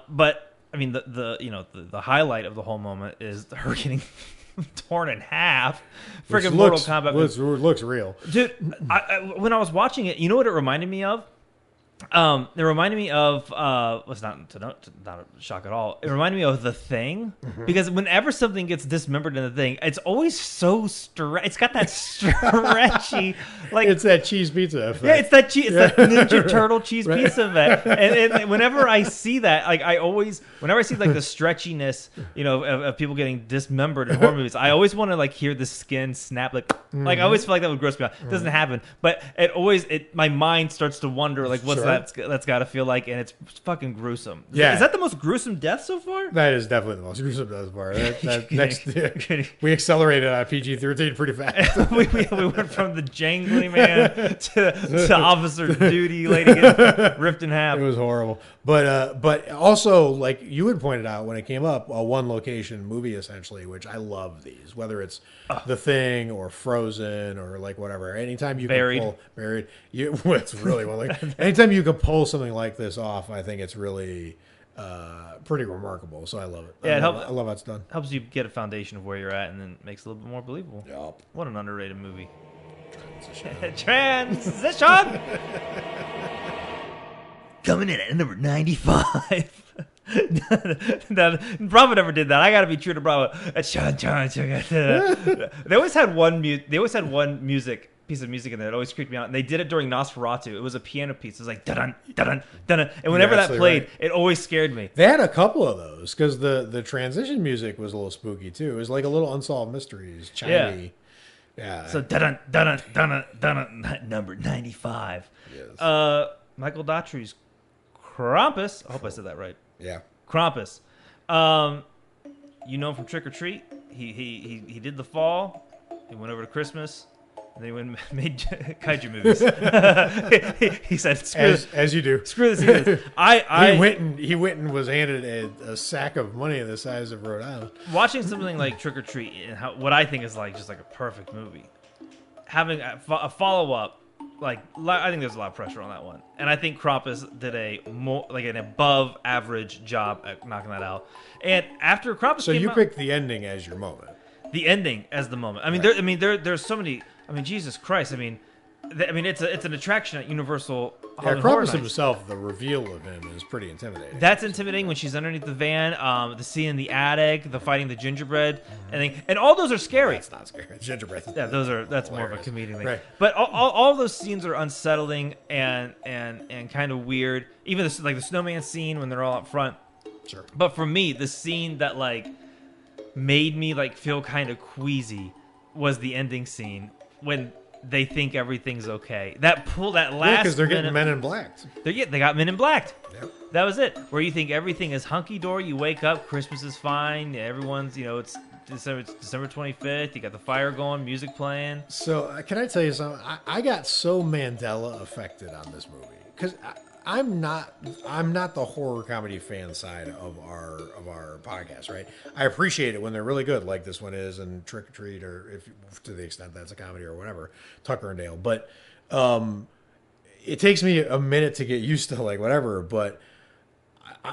A: But I mean the highlight of the whole moment is her getting torn in half. Freaking Mortal Kombat
B: looks real,
A: dude. When I was watching it, you know what it reminded me of? It reminded me of was not a shock at all. It reminded me of The Thing, because whenever something gets dismembered in The Thing, it's always so it's got that stretchy, like
B: it's that cheese pizza effect.
A: Yeah, it's that that Ninja Turtle cheese pizza effect. And whenever I see that, like whenever I see like the stretchiness, of people getting dismembered in horror movies, I always want to like hear the skin snap, like I always feel like that would gross me out. It doesn't happen, but my mind starts to wonder like what's that's got to feel like, and it's fucking gruesome.
B: Yeah,
A: is that the most gruesome death so far?
B: That is definitely the most gruesome death so far. We accelerated on PG-13 pretty fast.
A: we went from the jangly man to Officer Duty lady getting ripped in half.
B: It was horrible, but also like you had pointed out when it came up, a one location movie essentially, which I love these, whether it's The Thing or Frozen or like whatever. Anytime you
A: Buried.
B: can pull Buried, it's really one. Like anytime you can pull something like this off, I think it's really pretty remarkable. So I love it.
A: Yeah,
B: I love how it's done.
A: Helps you get a foundation of where you're at, and then makes it a little bit more believable.
B: Yep.
A: What an underrated movie. Transition. Coming in at number 95. Bravo never did that. I got to be true to Bravo. They always had one music piece of music in there. It always creeped me out. And they did it during Nosferatu. It was a piano piece. It was like dun dun dun. And whenever that played, it always scared me.
B: They had a couple of those because the transition music was a little spooky too. It was like a little Unsolved Mysteries, chimey. Yeah.
A: So dun dun dun dun number 95.
B: Yes.
A: Michael Daughtry's Krampus. I hope I said that right.
B: Yeah.
A: Krampus. You know him from Trick or Treat. He did The Fall. He went over to Christmas. And then he went and made kaiju movies. he said,
B: as you do.
A: Screw this.
B: He went and was handed a sack of money the size of Rhode Island.
A: Watching something like Trick or Treat, and what I think is like just like a perfect movie, having a follow up, like I think there's a lot of pressure on that one, and I think Krampus did an above average job at knocking that out. And after Krampus,
B: so you picked the ending as your moment.
A: The ending as the moment. I mean, there's so many. I mean, Jesus Christ. I mean, it's an attraction at Universal.
B: Krampus himself, the reveal of him is pretty intimidating.
A: That's intimidating when she's underneath the van. The scene in the attic, the fighting the gingerbread, and all those are scary.
B: That's not scary. Gingerbread.
A: Yeah, that's more of a comedic thing.
B: Right.
A: But all of those scenes are unsettling and kind of weird. Even like the snowman scene when they're all up front.
B: Sure.
A: But for me, the scene that like made me like feel kind of queasy was the ending scene when they think everything's okay. That last
B: because they're getting Men in Black.
A: They got Men in Black.
B: Yep.
A: That was it. Where you think everything is hunky dory. You wake up, Christmas is fine. Everyone's it's December 25th. You got the fire going, music playing.
B: So can I tell you something? I got so Mandela affected on this movie because I'm not the horror comedy fan side of our podcast, right? I appreciate it when they're really good, like this one is, and Trick or Treat, or if to the extent that's a comedy or whatever, Tucker and Dale. But it takes me a minute to get used to like whatever, but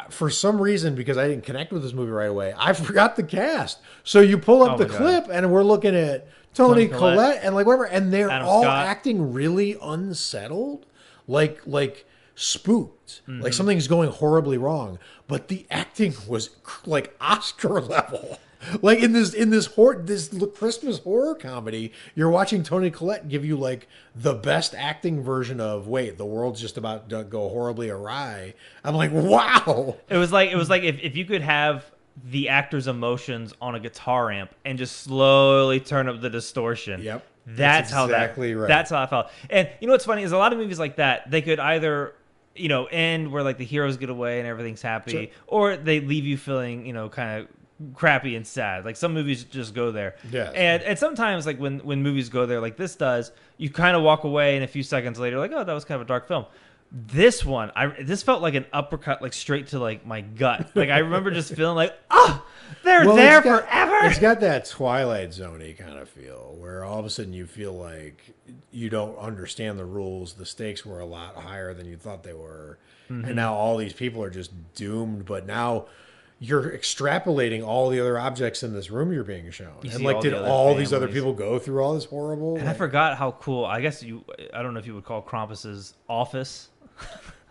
B: for some reason, because I didn't connect with this movie right away, I forgot the cast. So you pull up the clip, and we're looking at Toni Collette and like whatever, and they're
A: Adam
B: all
A: Scott.
B: acting really unsettled, like spooked, like something's going horribly wrong. But the acting was like Oscar level. Like in this Christmas horror comedy, you're watching Toni Collette give you like the best acting version of the world's just about to go horribly awry. I'm like, wow.
A: It was like if you could have the actor's emotions on a guitar amp and just slowly turn up the distortion.
B: Yep.
A: That's
B: exactly right.
A: That's how I felt. And you know what's funny is a lot of movies like that, they could either end where like the heroes get away and everything's happy, or they leave you feeling kind of crappy and sad. Like some movies just go there.
B: Yes.
A: And sometimes like when movies go there like this does, you kind of walk away and a few seconds later like, oh, that was kind of a dark film. This one, this felt like an uppercut, like straight to like my gut. Like I remember just feeling like, they're there forever.
B: It's got that Twilight Zone-y kind of feel where all of a sudden you feel like you don't understand the rules. The stakes were a lot higher than you thought they were. Mm-hmm. And now all these people are just doomed. But now you're extrapolating all the other objects in this room you're being shown. And like, did all these other people go through all this horrible?
A: And I forgot how cool, I guess I don't know if you would call Krampus's office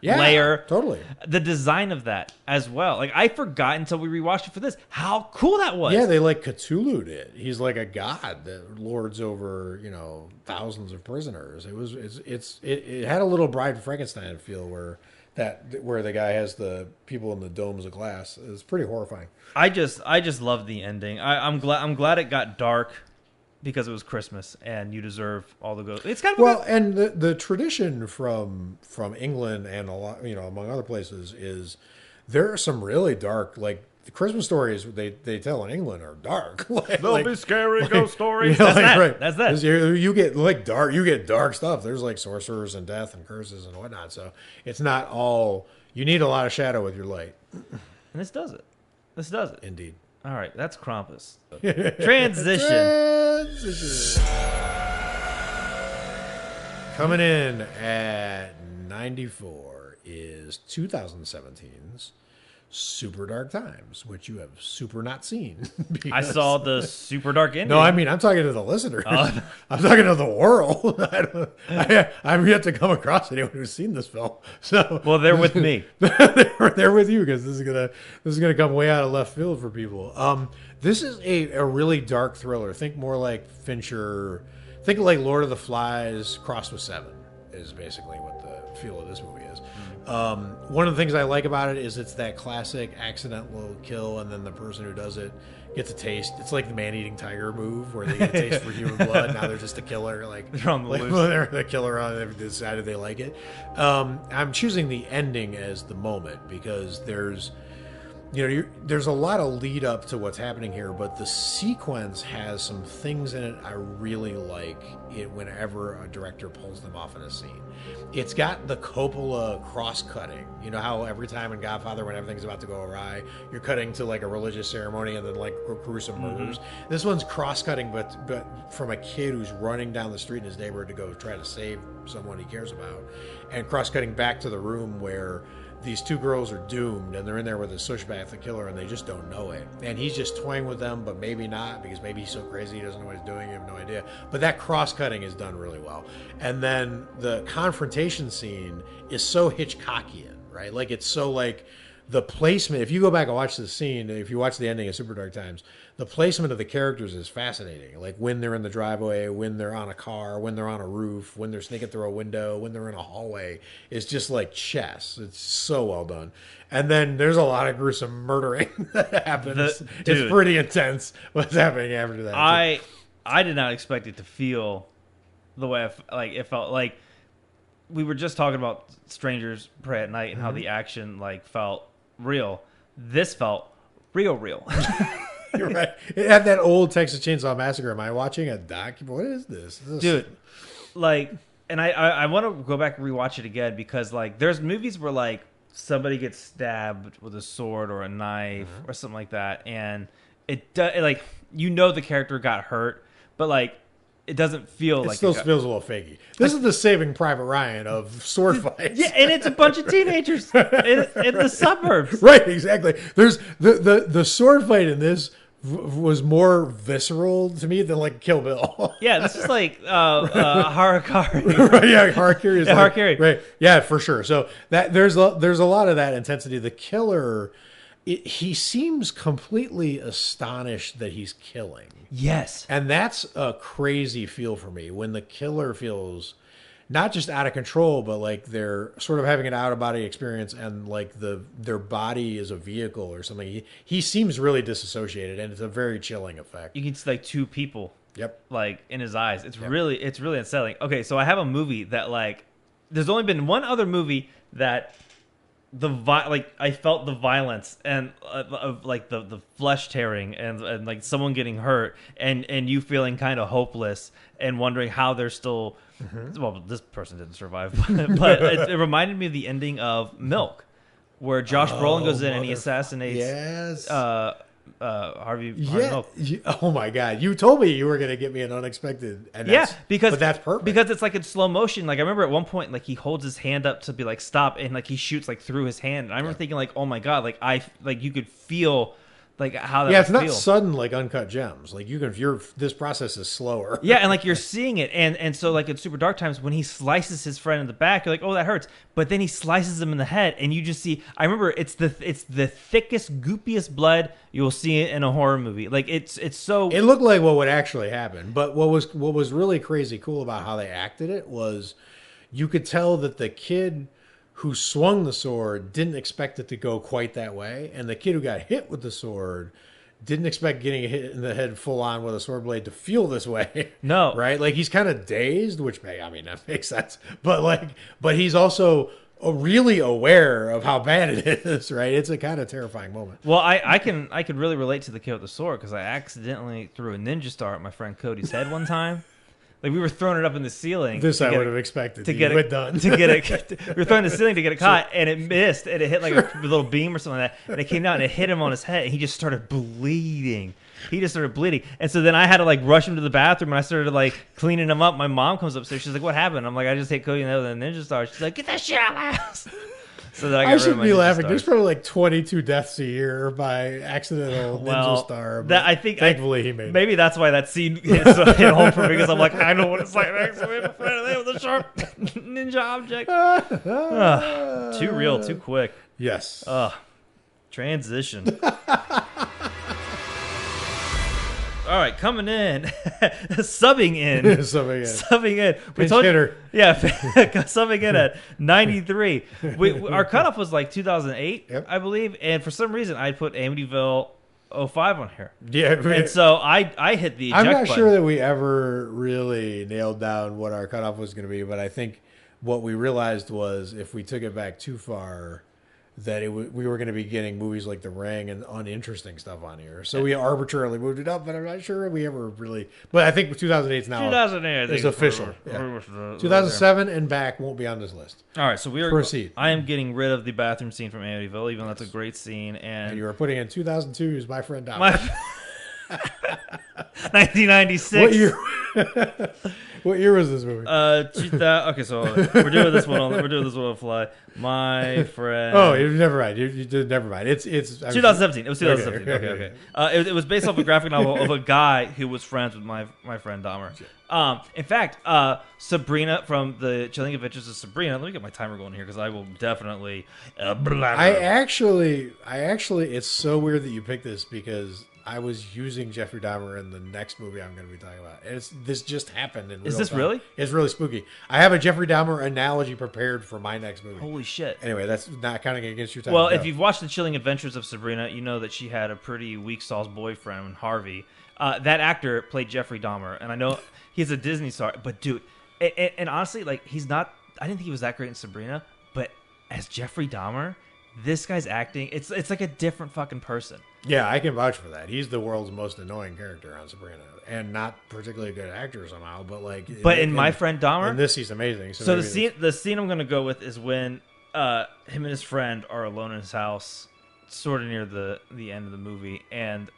B: yeah,
A: layer.
B: Totally.
A: The design of that as well. Like I forgot until we rewatched it for this how cool that was.
B: Yeah, they like Cthulhu'd it. He's like a god that lords over, thousands of prisoners. It had a little Bride of Frankenstein feel where the guy has the people in the domes of glass. It's pretty horrifying.
A: I just love the ending. I'm glad it got dark because it was Christmas and you deserve all the ghosts. It's kind of
B: and the tradition from England and a lot, among other places is there are some really dark, like the Christmas stories they tell in England are dark.
A: They'll be scary ghost stories.
B: That's
A: that.
B: You get like dark. You get dark stuff. There's like sorcerers and death and curses and whatnot. So it's not all. You need a lot of shadow with your light.
A: And this does it. This does it.
B: Indeed.
A: All right, that's Krampus. Transition.
B: Coming in at 94 is 2017's Super Dark Times, which you have super not seen.
A: I saw the super dark ending.
B: No, I mean, I'm talking to the listeners. I'm talking to the world. I've yet to come across anyone who's seen this film. So,
A: well, they're with me.
B: they're with you because this is gonna come way out of left field for people. This is a really dark thriller. Think more like Fincher. Think like Lord of the Flies crossed with Seven is basically what the feel of this movie is. One of the things I like about it is it's that classic accidental kill, and then the person who does it gets a taste. It's like the man-eating tiger move, where they get a taste for human blood. Now they're just a killer. Like
A: they're on the loose.
B: They're the killer. They've decided they like it. I'm choosing the ending as the moment because there's a lot of lead up to what's happening here, but the sequence has some things in it I really like it whenever a director pulls them off in a scene. It's got the Coppola cross-cutting. You know how every time in Godfather when everything's about to go awry, you're cutting to like a religious ceremony and then like gruesome murders. This one's cross-cutting, but from a kid who's running down the street in his neighborhood to go try to save someone he cares about, and cross-cutting back to the room where these two girls are doomed and they're in there with a sociopathic killer and they just don't know it. And he's just toying with them, but maybe not because maybe he's so crazy he doesn't know what he's doing. You have no idea. But that cross-cutting is done really well. And then the confrontation scene is so Hitchcockian, right? Like it's so like the placement. If you go back and watch the scene, if you watch the ending of Super Dark Times, the placement of the characters is fascinating. Like when they're in the driveway, when they're on a car, when they're on a roof, when they're sneaking through a window, when they're in a hallway. It's just like chess. It's so well done. And then there's a lot of gruesome murdering that happens. It's pretty intense what's happening after that.
A: I did not expect it to feel the way it felt. Like we were just talking about Strangers Pray at Night and how the action like felt real. This felt real.
B: You're right. It had that old Texas Chainsaw Massacre. Am I watching a doc? What is this?
A: Dude, like, and I want to go back and rewatch it again because, like, there's movies where, like, somebody gets stabbed with a sword or a knife or something like that, and like, the character got hurt, but, like, it doesn't feel like
B: it still feels a little fakey. This is the Saving Private Ryan of sword fights.
A: Yeah, and it's a bunch of teenagers in the suburbs.
B: Right, exactly. There's the sword fight in this was more visceral to me than like Kill Bill.
A: Yeah, this is like Harakiri.
B: Right, yeah, Harakiri is
A: Harakiri.
B: Right, yeah, for sure. So that there's a lot of that intensity. The killer, he seems completely astonished that he's killing.
A: Yes.
B: And that's a crazy feel for me when the killer feels not just out of control, but like they're sort of having an out of body experience and like their body is a vehicle or something. He seems really disassociated, and it's a very chilling effect.
A: You can see like two people.
B: Yep.
A: Like in his eyes. It's really unsettling. Okay, so I have a movie that like there's only been one other movie that I felt the violence and of like the flesh tearing and like someone getting hurt and you feeling kind of hopeless and wondering how they're still well, this person didn't survive, but it reminded me of the ending of Milk, where Josh Brolin goes in and he assassinates Harvey Milk.
B: Oh my God! You told me you were going to get me an unexpected. And but that's perfect
A: because it's like in slow motion. Like I remember at one point, like he holds his hand up to be like stop, and like he shoots like through his hand. And I remember thinking like, oh my God, like you could feel like how that
B: it's not sudden like Uncut Gems. Like this process is slower.
A: Yeah, and like you're seeing it, and so like in Super Dark Times when he slices his friend in the back, you're like, oh, that hurts. But then he slices him in the head, and you just see. I remember it's the thickest, goopiest blood you will see in a horror movie. Like it's so.
B: It looked like what would actually happen, but what was really crazy cool about how they acted it was, you could tell that the kid who swung the sword didn't expect it to go quite that way, and the kid who got hit with the sword didn't expect getting hit in the head full on with a sword blade to feel this way.
A: No,
B: right? Like he's kind of dazed, which that makes sense. But he's also really aware of how bad it is. Right? It's a kind of terrifying moment.
A: Well, I can really relate to the kid with the sword because I accidentally threw a ninja star at my friend Cody's head one time. Like we were throwing it up in the ceiling.
B: This I would have expected
A: to get it done. We were throwing the ceiling to get it caught, and it missed, and it hit like a little beam or something like that, and it came down and it hit him on his head, and he just started bleeding. And so then I had to like rush him to the bathroom, and I started like cleaning him up. My mom comes upstairs. She's like, "What happened?" I'm like, "I just hit Cody in the head with a ninja star." She's like, "Get that shit out of my house." So that I
B: shouldn't be laughing. Stars. There's probably like 22 deaths a year by accidental ninja star.
A: I think
B: thankfully he made.
A: Maybe that's why that scene hit home for me because I'm like, I know what it's like next to him with a sharp ninja object. Too real, too quick.
B: Yes.
A: Transition. All right, coming in, subbing in. We
B: told you,
A: subbing in at 93. Our cutoff was like 2008, I believe, and for some reason I put Amityville 05 on here.
B: Yeah,
A: and so I hit the eject
B: I'm not
A: button.
B: sure that we ever really nailed down what our cutoff was going to be, but I think what we realized was if we took it back too far, that we were going to be getting movies like The Ring and uninteresting stuff on here. So we arbitrarily moved it up, but I'm not sure we ever really... But I think 2008 now
A: 2008
B: is official. 2007 and back won't be on this list.
A: All right, so
B: proceed.
A: I am getting rid of the bathroom scene from Amityville, even though that's a great scene. And
B: you are putting in 2002's My Friend Dom.
A: 1996.
B: What year? What year was this movie?
A: Okay, so we're doing this one on the fly. My Friend.
B: Oh, never mind. You did never mind. It's
A: 2017. It was 2017. Okay. It was based off a graphic novel of a guy who was friends with my friend Dahmer. In fact, Sabrina from the Chilling Adventures of Sabrina. Let me get my timer going here because I will definitely.
B: I actually, it's so weird that you picked this because I was using Jeffrey Dahmer in the next movie I'm going to be talking about. And this just happened in real time.
A: Is this really?
B: It's really spooky. I have a Jeffrey Dahmer analogy prepared for my next movie.
A: Holy shit.
B: Anyway, that's not counting against your time.
A: Well, if you've watched The Chilling Adventures of Sabrina, you know that she had a pretty weak-sauce boyfriend, Harvey. That actor played Jeffrey Dahmer, and I know he's a Disney star, but dude, and honestly, like he's not. I didn't think he was that great in Sabrina, but as Jeffrey Dahmer, this guy's acting. It's like a different fucking person.
B: Yeah, I can vouch for that. He's the world's most annoying character on Sabrina, and not particularly a good actor somehow. But in
A: My Friend Dahmer,
B: in this he's amazing.
A: So the scene I'm gonna go with is when him and his friend are alone in his house, sort of near the end of the movie, and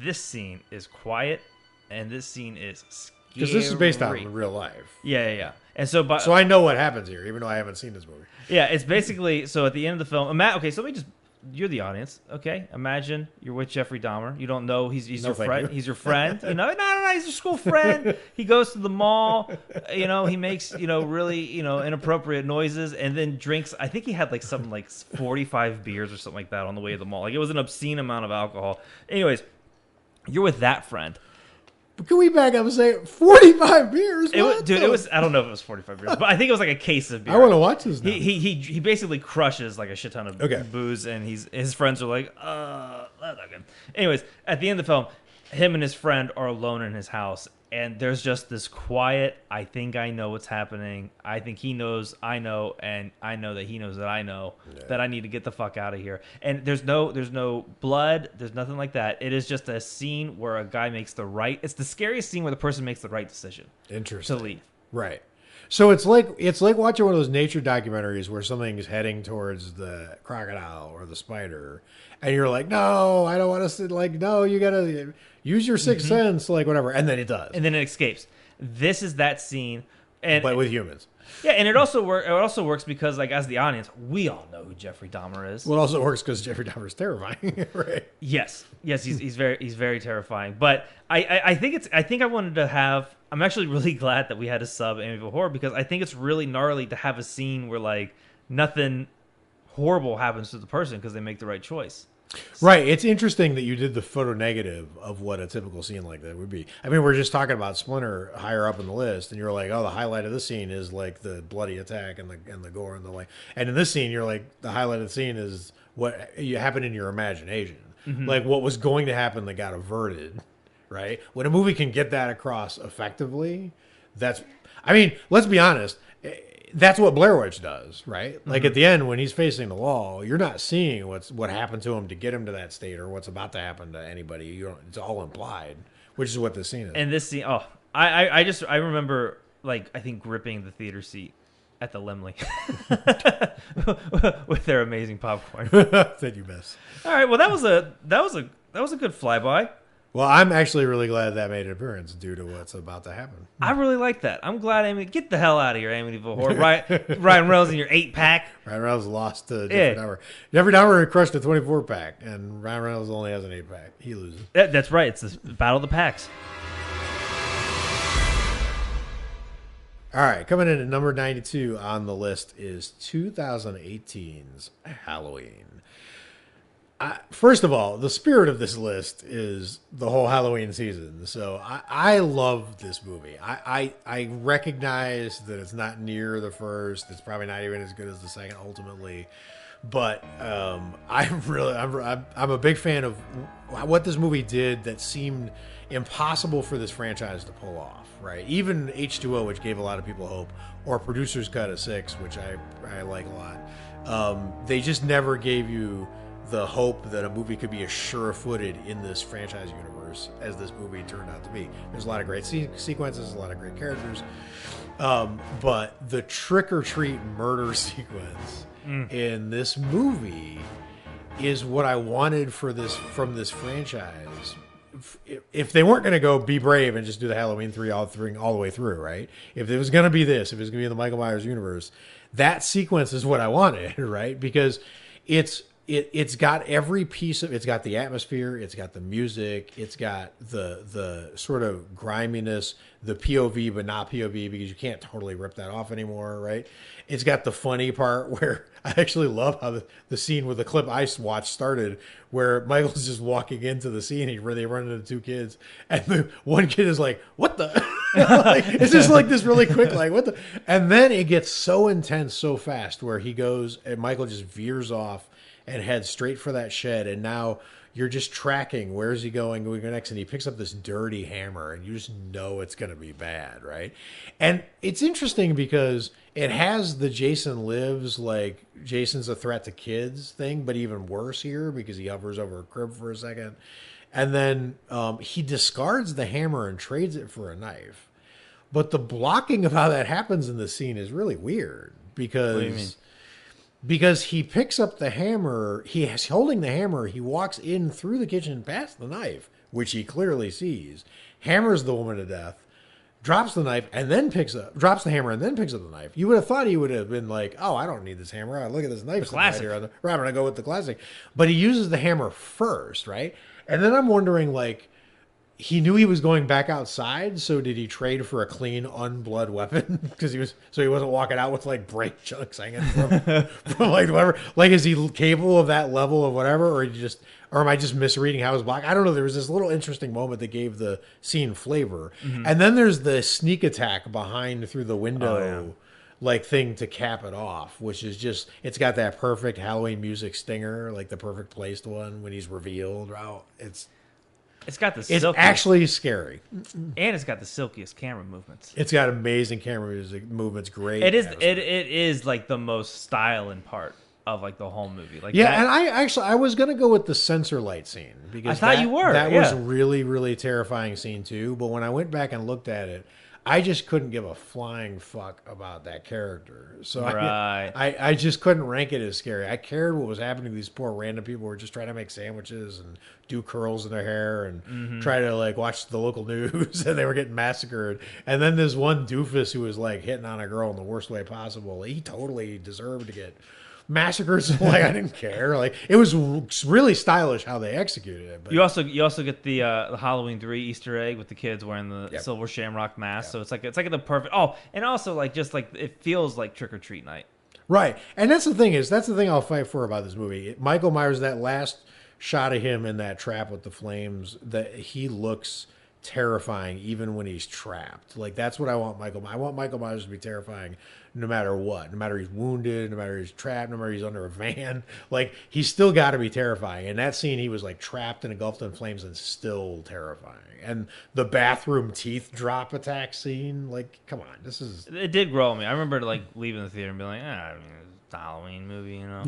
A: this scene is quiet and this scene is scary.
B: Because this is based on real life.
A: Yeah. And so
B: I know what happens here, even though I haven't seen this movie.
A: Yeah, it's basically, so at the end of the film, okay, so let me just, you're the audience, okay? Imagine you're with Jeffrey Dahmer. You don't know he's your friend. He's your friend. No, he's your school friend. He goes to the mall. He makes really inappropriate noises, and then drinks. I think he had like something like 45 beers or something like that on the way to the mall. Like it was an obscene amount of alcohol. Anyways, you're with that friend.
B: But can we back up and say 45 beers?
A: It was. I don't know if it was 45 beers, but I think it was like a case of beer.
B: I want to watch this now.
A: He basically crushes like a shit ton of booze, and his friends are like, that's not good. Anyways, at the end of the film, him and his friend are alone in his house, and there's just this quiet, I think I know what's happening. I think he knows I know, and I know that he knows that I know that I need to get the fuck out of here. And there's no blood, there's nothing like that. It is just a scene where a guy makes it's the scariest scene where the person makes the right decision.
B: Interesting.
A: To leave.
B: Right. So it's like watching one of those nature documentaries where something's heading towards the crocodile or the spider, and you're like, no, I don't want to sit. Like, no, you gotta use your sixth sense, like whatever, and then it does,
A: and then it escapes. This is that scene,
B: but with humans.
A: Yeah, and it also works because, like, as the audience, we all know who Jeffrey Dahmer is.
B: Well, it also works because Jeffrey Dahmer is terrifying, right?
A: Yes, he's very terrifying. But I think I wanted to have. I'm actually really glad that we had a sub Amityville Horror, because I think it's really gnarly to have a scene where like nothing horrible happens to the person because they make the right choice.
B: Right. It's interesting that you did the photo negative of what a typical scene like that would be. I mean, we're just talking about Splinter higher up in the list, and you're like, oh, the highlight of this scene is like the bloody attack and the gore and the like. And in this scene, you're like, the highlight of the scene is what happened in your imagination, like what was going to happen that got averted. Right. When a movie can get that across effectively, let's be honest. That's what Blair Witch does, right? Like at the end when he's facing the wall, you're not seeing what happened to him to get him to that state or what's about to happen to anybody. It's all implied, which is what this scene is.
A: And this scene, I remember, like, I think gripping the theater seat at the Limley with their amazing popcorn.
B: That you miss.
A: All right, well that was a good flyby.
B: Well, I'm actually really glad that made an appearance due to what's about to happen.
A: I really like that. I'm glad get the hell out of here, Amityville Horror. Ryan Reynolds in your 8-pack.
B: Ryan Reynolds lost to Jeffrey Dahmer. Jeffrey Dahmer crushed a 24-pack, and Ryan Reynolds only has an 8-pack. He loses.
A: That's right. It's the battle of the packs.
B: All right, coming in at number 92 on the list is 2018's Halloween. First of all, the spirit of this list is the whole Halloween season. So I love this movie. I recognize that it's not near the first. It's probably not even as good as the second ultimately. But I'm a big fan of what this movie did that seemed impossible for this franchise to pull off, right? Even H2O, which gave a lot of people hope, or Producer's Cut of 6, which I like a lot. They just never gave you the hope that a movie could be as sure-footed in this franchise universe as this movie turned out to be. There's a lot of great sequences, a lot of great characters, but the trick-or-treat murder sequence in this movie is what I wanted from this franchise. If they weren't going to go be brave and just do the Halloween 3 all the way through, right? If it was going to be this, if it was going to be in the Michael Myers universe, that sequence is what I wanted, right? Because it's got every piece of it's got the atmosphere, it's got the music, it's got the sort of griminess, the POV but not POV because you can't totally rip that off anymore, right? It's got the funny part where I actually love how the scene with the clip I watched started, where Michael's just walking into the scene where they run into two kids, and the one kid is like, "What the?" Like, it's just like this really quick, like what the, and then it gets so intense so fast where he goes and Michael just veers off and heads straight for that shed, and now you're just tracking where is he going next, and he picks up this dirty hammer, and you just know it's going to be bad, right? And it's interesting because it has the Jason Lives, like Jason's a threat to kids thing, but even worse here because he hovers over a crib for a second, and then he discards the hammer and trades it for a knife. But the blocking of how that happens in the scene is really weird because. What do you mean? Because he picks up the hammer, he's holding the hammer, he walks in through the kitchen past the knife, which he clearly sees, hammers the woman to death, drops the knife, and then drops the hammer and then picks up the knife. You would have thought he would have been like, "Oh, I don't need this hammer. Look at this knife."
A: The classic.
B: Right, I'm gonna go with the classic. But he uses the hammer first, right? And then I'm wondering, like, he knew he was going back outside, so did he trade for a clean, unblood weapon? Because he wasn't walking out with like brake chunks hanging from like whatever. Like, is he capable of that level of whatever, or am I just misreading how it was blocked? I don't know. There was this little interesting moment that gave the scene flavor, and then there's the sneak attack behind through the window. Like thing to cap it off, which is just, it's got that perfect Halloween music stinger, like the perfect placed one when he's revealed. Wow, it's
A: got the
B: it's actually scary,
A: and it's got the silkiest camera movements.
B: It's got amazing camera movements. Great.
A: It is like the most styling part of like the whole movie. Like,
B: yeah, and I was gonna go with the sensor light scene because
A: I thought you were.
B: That was really, really terrifying scene too. But when I went back and looked at it, I just couldn't give a flying fuck about that character. So I just couldn't rank it as scary. I cared what was happening to these poor random people who were just trying to make sandwiches and do curls in their hair and try to like watch the local news, and they were getting massacred. And then this one doofus who was like hitting on a girl in the worst way possible. He totally deserved to get massacred. So like, I didn't care. Like, it was really stylish how they executed it. But
A: you also get the Halloween 3 Easter egg with the kids wearing the silver shamrock mask. So it's like the perfect. Oh, and also like just like it feels like trick or treat night.
B: Right, and that's the thing I'll fight for about this movie. Michael Myers, that last shot of him in that trap with the flames, that he looks terrifying even when he's trapped. Like, that's what I want I want Michael Myers to be terrifying no matter what. No matter he's wounded, no matter he's trapped, no matter he's under a van. Like, he's still got to be terrifying. And that scene, he was like trapped and engulfed in flames and still terrifying. And the bathroom teeth drop attack scene, like, come on, it
A: did grow on me. I remember like leaving the theater and being like, I mean, it's a Halloween movie, you know.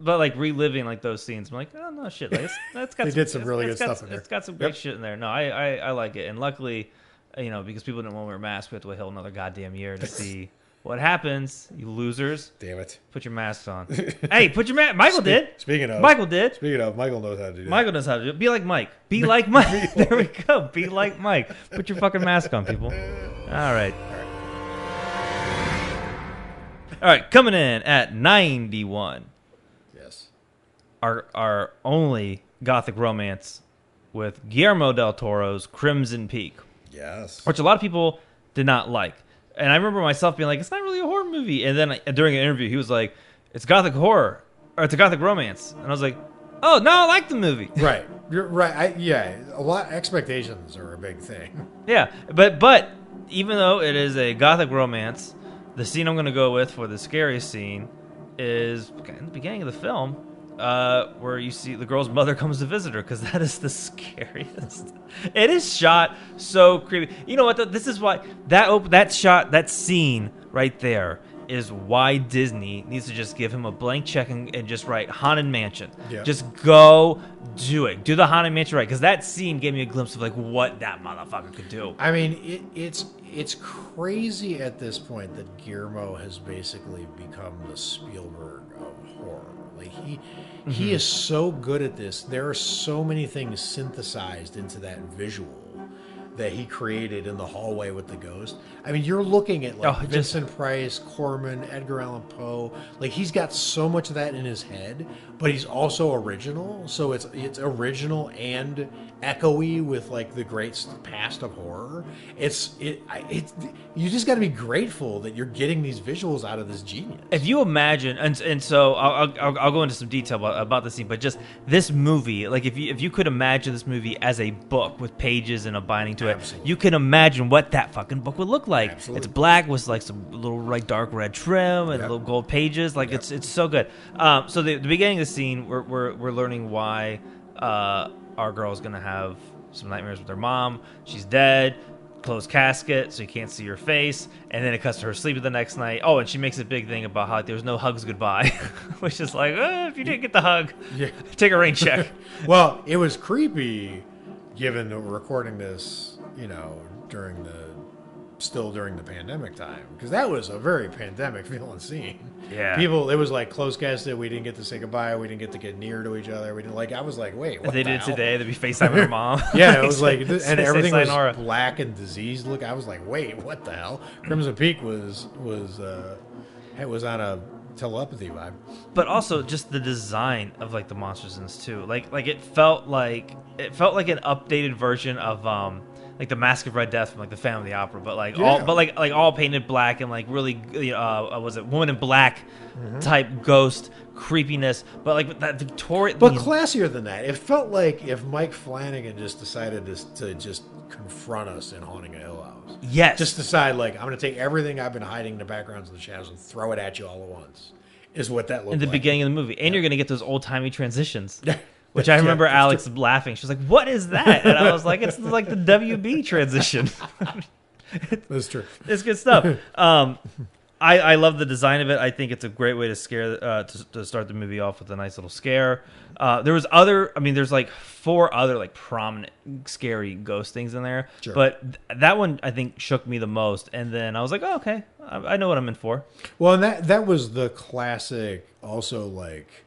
A: But like reliving like those scenes, I'm like, oh no, shit, like that's got.
B: They did some really good stuff in there.
A: It's got some great shit in there. No, I like it, and luckily, you know, because people didn't want to wear masks, we have to wait another goddamn year to see what happens. You losers!
B: Damn it!
A: Put your masks on. Hey, put your mask. Michael did. Michael
B: knows how to do that.
A: Michael knows how to do it. Be like Mike. Be like Mike. There we go. Be like Mike. Put your fucking mask on, people. All right. All right. Coming in at 91. Our only gothic romance with Guillermo del Toro's Crimson Peak.
B: Yes.
A: Which a lot of people did not like. And I remember myself being like, it's not really a horror movie. And then during an interview, he was like, it's gothic horror, or it's a gothic romance. And I was like, oh, no, I like the movie.
B: Right. You're right. A lot expectations are a big thing.
A: Yeah. But even though it is a gothic romance, the scene I'm going to go with for the scariest scene is in the beginning of the film. Where you see the girl's mother comes to visit her, because that is the scariest. It is shot so creepy. You know what? This is why that scene right there is why Disney needs to just give him a blank check and just write Haunted Mansion. Yeah. Just go do it. Do the Haunted Mansion right, because that scene gave me a glimpse of like what that motherfucker could do.
B: I mean, it's crazy at this point that Guillermo has basically become the Spielberg of horror. Like he is so good at this. There are so many things synthesized into that visual that he created in the hallway with the ghost. I mean, you're looking at like Vincent Price, Corman, Edgar Allan Poe. Like, he's got so much of that in his head, but he's also original. So it's original and echoey with like the great past of horror. You just got to be grateful that you're getting these visuals out of this genius.
A: If you imagine, and so I'll go into some detail about the scene, but just this movie, like if you could imagine this movie as a book with pages and a binding to it, you can imagine what that fucking book would look like. Absolutely. It's black with like some little like dark red trim and little gold pages. Like it's so good. So the beginning of the scene, we're learning why our girl is gonna have some nightmares with her mom. She's dead. Closed casket, so you can't see her face, and then it cuts to her sleeping the next night. Oh, and she makes a big thing about how there was no hugs goodbye, which is like, if you didn't get the hug, take a rain check.
B: Well, it was creepy, given that we're recording this, during the still during the pandemic time, because that was a very pandemic feeling scene.
A: Yeah,
B: people, it was like close casted. We didn't get to say goodbye. We didn't get to get near to each other. We didn't like. I was like, wait, what?
A: If they
B: the
A: did it
B: hell?
A: today. They'd be FaceTiming her mom.
B: Yeah, it was like, and everything was
A: sayonara.
B: black and diseased. Look, I was like, wait, what the hell? Crimson Peak was on a telepathy vibe.
A: But also just the design of like the monsters in this too. Like it felt like an updated version of like the Mask of Red Death from like the Phantom of the Opera, but like all painted black and like really was it Woman in Black type ghost creepiness, but like that Victorian,
B: but classier than that. It felt like if Mike Flanagan just decided to just confront us in Haunting a Hill House.
A: Yes,
B: just decide like, I'm going to take everything I've been hiding in the backgrounds of the shadows and throw it at you all at once. Is what that looked like.
A: In the beginning of the movie. And you're going to get those old-timey transitions. Which I remember Alex laughing. She was like, what is that? And I was like, it's like the WB transition.
B: That's true.
A: It's good stuff. I love the design of it. I think it's a great way to scare to start the movie off with a nice little scare. There's like 4 other like prominent scary ghost things in there.
B: Sure.
A: But that one I think shook me the most. And then I was like, oh, okay, I know what I'm in for.
B: Well, and that was the classic also like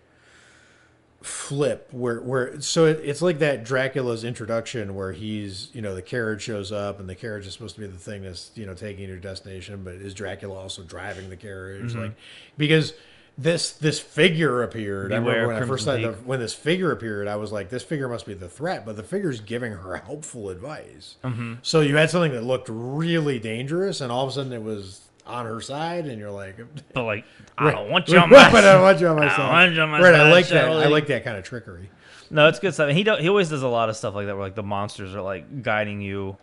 B: flip where so it's like that Dracula's introduction where he's, the carriage shows up and the carriage is supposed to be the thing that's, taking you to your destination, but is Dracula also driving the carriage? Like, because this figure appeared.
A: Beware,
B: I remember when I
A: Crimson
B: first saw
A: Peak.
B: when this figure appeared, I was like, this figure must be the threat, but the figure's giving her helpful advice. So you had something that looked really dangerous, and all of a sudden it was on her side, and you're like,
A: but like, I don't want you on my side.
B: I don't want you on my side.
A: I want you on my
B: Right,
A: side,
B: I like that.
A: Shirley.
B: I like that kind of trickery.
A: No, it's good stuff. And he always does a lot of stuff like that, where like the monsters are like guiding you,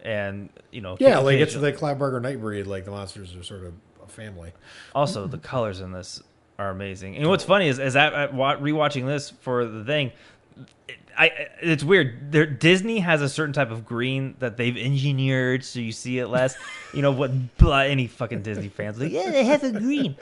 A: and
B: Yeah, like it's the Clive Barker Nightbreed. Like the monsters are sort of a family.
A: Also, the colors in this are amazing. And what's funny is that rewatching this for the thing, it's weird. Disney has a certain type of green that they've engineered so you see it less. What any fucking Disney fans are like, yeah, it has a green.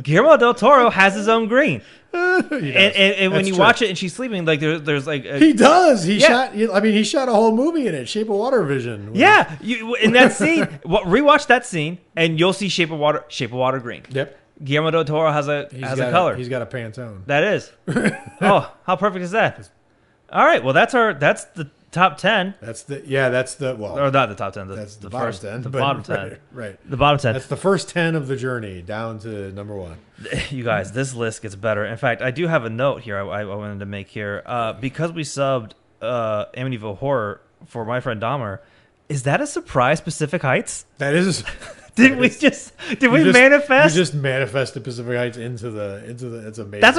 A: Guillermo del Toro has his own green. And when you watch it and she's sleeping, like there's like
B: he does. He shot a whole movie in it, Shape of Water vision.
A: Yeah, in that scene, rewatch that scene and you'll see Shape of Water green.
B: Yep.
A: Guillermo del Toro has a color.
B: He's got a Pantone.
A: That is. Oh, how perfect is that? All right, well that's the top 10.
B: That's the
A: Or not the top 10.
B: That's the
A: bottom 10. The bottom 10.
B: Right.
A: The bottom 10.
B: That's the first 10 of the journey down to number 1.
A: You guys, this list gets better. In fact, I do have a note here I wanted to make here. Because we subbed Amityville Horror for my friend Dahmer, is that a surprise Pacific Heights?
B: That is.
A: Did we manifest?
B: We just manifested Pacific Heights into the. It's amazing.
A: That's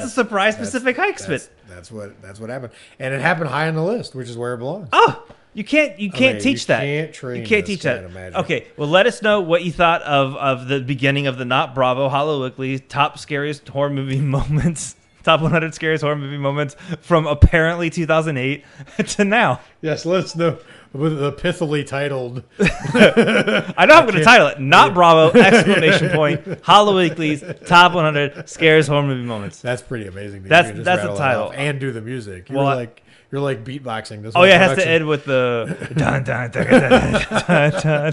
A: a surprise Pacific Heights fit.
B: That's what happened, and it happened high on the list, which is where it belongs.
A: Oh, you can't teach that.
B: You can't teach that.
A: Okay, well, let us know what you thought of the beginning of the Not Bravo Halloweekly top scariest horror movie moments. Top 100 scariest horror movie moments from apparently 2008 to now.
B: Yes, let us know. With the pithily titled.
A: I know I'm going to title it. Not Bravo! ! Halloweekly's top 100 scariest horror movie moments.
B: That's pretty amazing.
A: That's the title.
B: And do the music. You're like beatboxing. This
A: it has to end with the dun, dun, dun, dun, dun,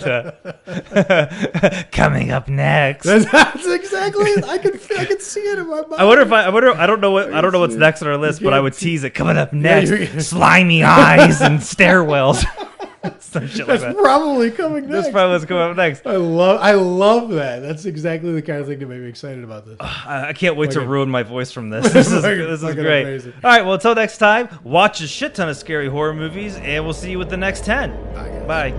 A: dun. Coming up next.
B: That's exactly. I can see it in my mind.
A: I don't know what's next on our list, but I would tease it. Coming up next, slimy eyes and stairwells. Some shit like that.
B: Probably coming next.
A: That's probably what's coming up next.
B: I love that. That's exactly the kind of thing that made me excited about this.
A: I can't wait to ruin my voice from this. This is great.
B: Amazing.
A: All right, well, until next time, watch a shit ton of scary horror movies, and we'll see you with the next 10.
B: Bye, guys.
A: Bye.